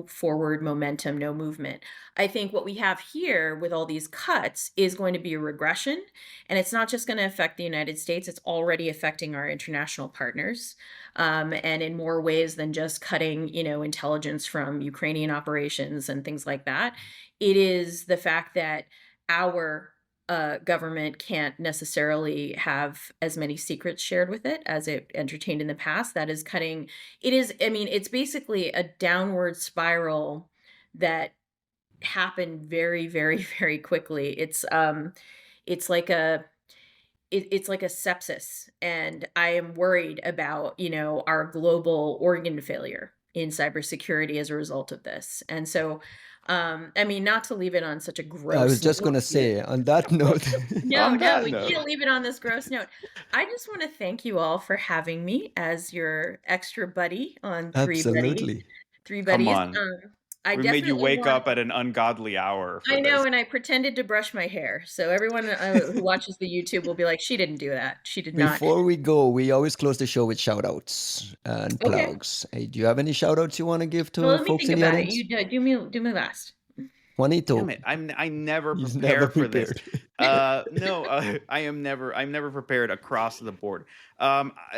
forward momentum, no movement. I think what we have here with all these cuts is going to be a regression, and it's not just going to affect the United States, it's already affecting our international partners, and in more ways than just cutting, intelligence from Ukrainian operations and things like that. It is the fact that our government can't necessarily have as many secrets shared with it as it entertained in the past. That is cutting. It's basically a downward spiral that happened very, very, very quickly. It's like a sepsis, and I am worried about, our global organ failure in cybersecurity as a result of this. And so, not to leave it on such a gross I was just note. going to say, on that note. No, On that we note. can't leave it on this gross note. I just want to thank you all for having me as your extra buddy on Three Buddy. Absolutely. 3 Come buddies. on. I We made you definitely wake up want. at an ungodly hour for I know, this. and I pretended to brush my hair. So everyone who watches the YouTube will be like, she didn't do that. She did not. Before we go, we always close the show with shout outs and Okay. plugs. Hey, do you have any shout outs you want to give Well, to let me folks think in the about it. audience? You do me last. Juanito, Damn it! I never he's prepare never for this. prepared. No, I'm never prepared across the board.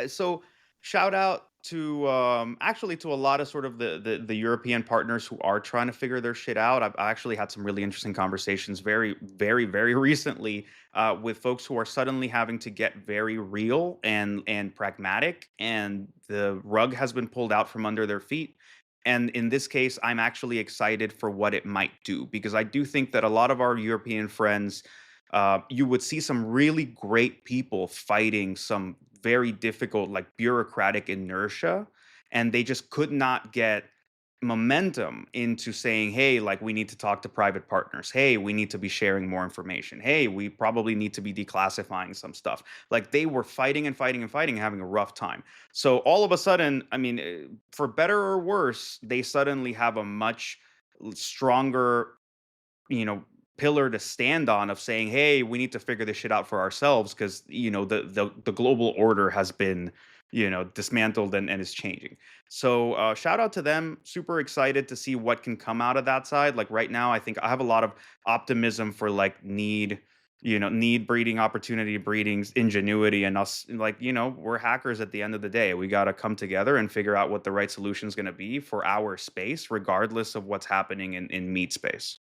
So shout out to actually to a lot of sort of the European partners who are trying to figure their shit out. I actually had some really interesting conversations very recently with folks who are suddenly having to get very real and pragmatic, and the rug has been pulled out from under their feet. And in this case, I'm actually excited for what it might do, because I do think that a lot of our European friends, you would see some really great people fighting some very difficult, like bureaucratic inertia, and they just could not get momentum into saying, hey, like we need to talk to private partners. Hey, we need to be sharing more information. Hey, we probably need to be declassifying some stuff. Like they were fighting and fighting and fighting, having a rough time. So all of a sudden, I mean, for better or worse, they suddenly have a much stronger, you know, pillar to stand on of saying, hey, we need to figure this shit out for ourselves, because the global order has been, dismantled and is changing. So shout out to them. Super excited to see what can come out of that side. Like right now, I think I have a lot of optimism for like need breeding, opportunity breeding, ingenuity, and us, like, we're hackers at the end of the day. We got to come together and figure out what the right solution is going to be for our space, regardless of what's happening in meat space.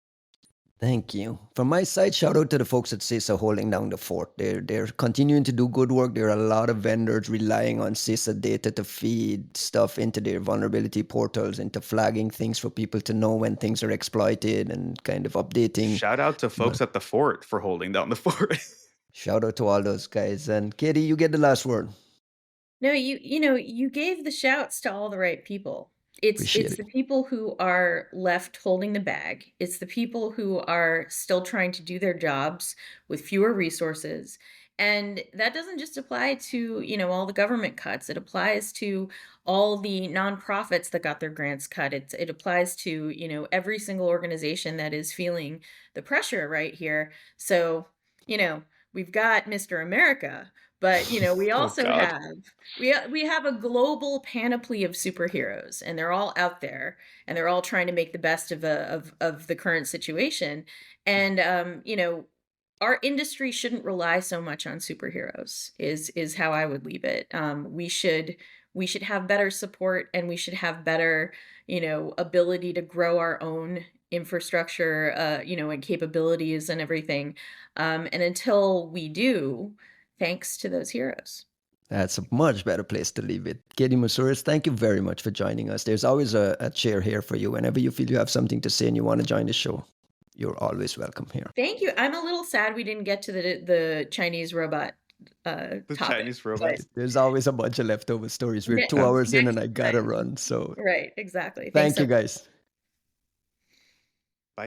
Thank you. From my side, shout out to the folks at CISA holding down the fort. They're continuing to do good work. There are a lot of vendors relying on CISA data to feed stuff into their vulnerability portals, into flagging things for people to know when things are exploited, and kind of updating. Shout out to folks at the fort for holding down the fort. Shout out to all those guys. And Katie, you get the last word. No, you gave the shouts to all the right people. Appreciate It's it. the people who are left holding the bag. It's the people who are still trying to do their jobs with fewer resources. And that doesn't just apply to, all the government cuts. It applies to all the nonprofits that got their grants cut. It applies to, every single organization that is feeling the pressure right here. So, we've got Mr. America, but we Oh also God. have a global panoply of superheroes, and they're all out there, and they're all trying to make the best of the current situation. And our industry shouldn't rely so much on superheroes, is how I would leave it. We should have better support, and we should have better ability to grow our own infrastructure, and capabilities and everything. And until we do, thanks to those heroes. That's a much better place to leave it. Katie Musuris, thank you very much for joining us. There's always a chair here for you. Whenever you feel you have something to say and you want to join the show, you're always welcome here. Thank you. I'm a little sad we didn't get to the Chinese robot The topic. Chinese robot. There's always a bunch of leftover stories. We're 2 hours in and I gotta run. So Right, exactly. thank Thanks you guys.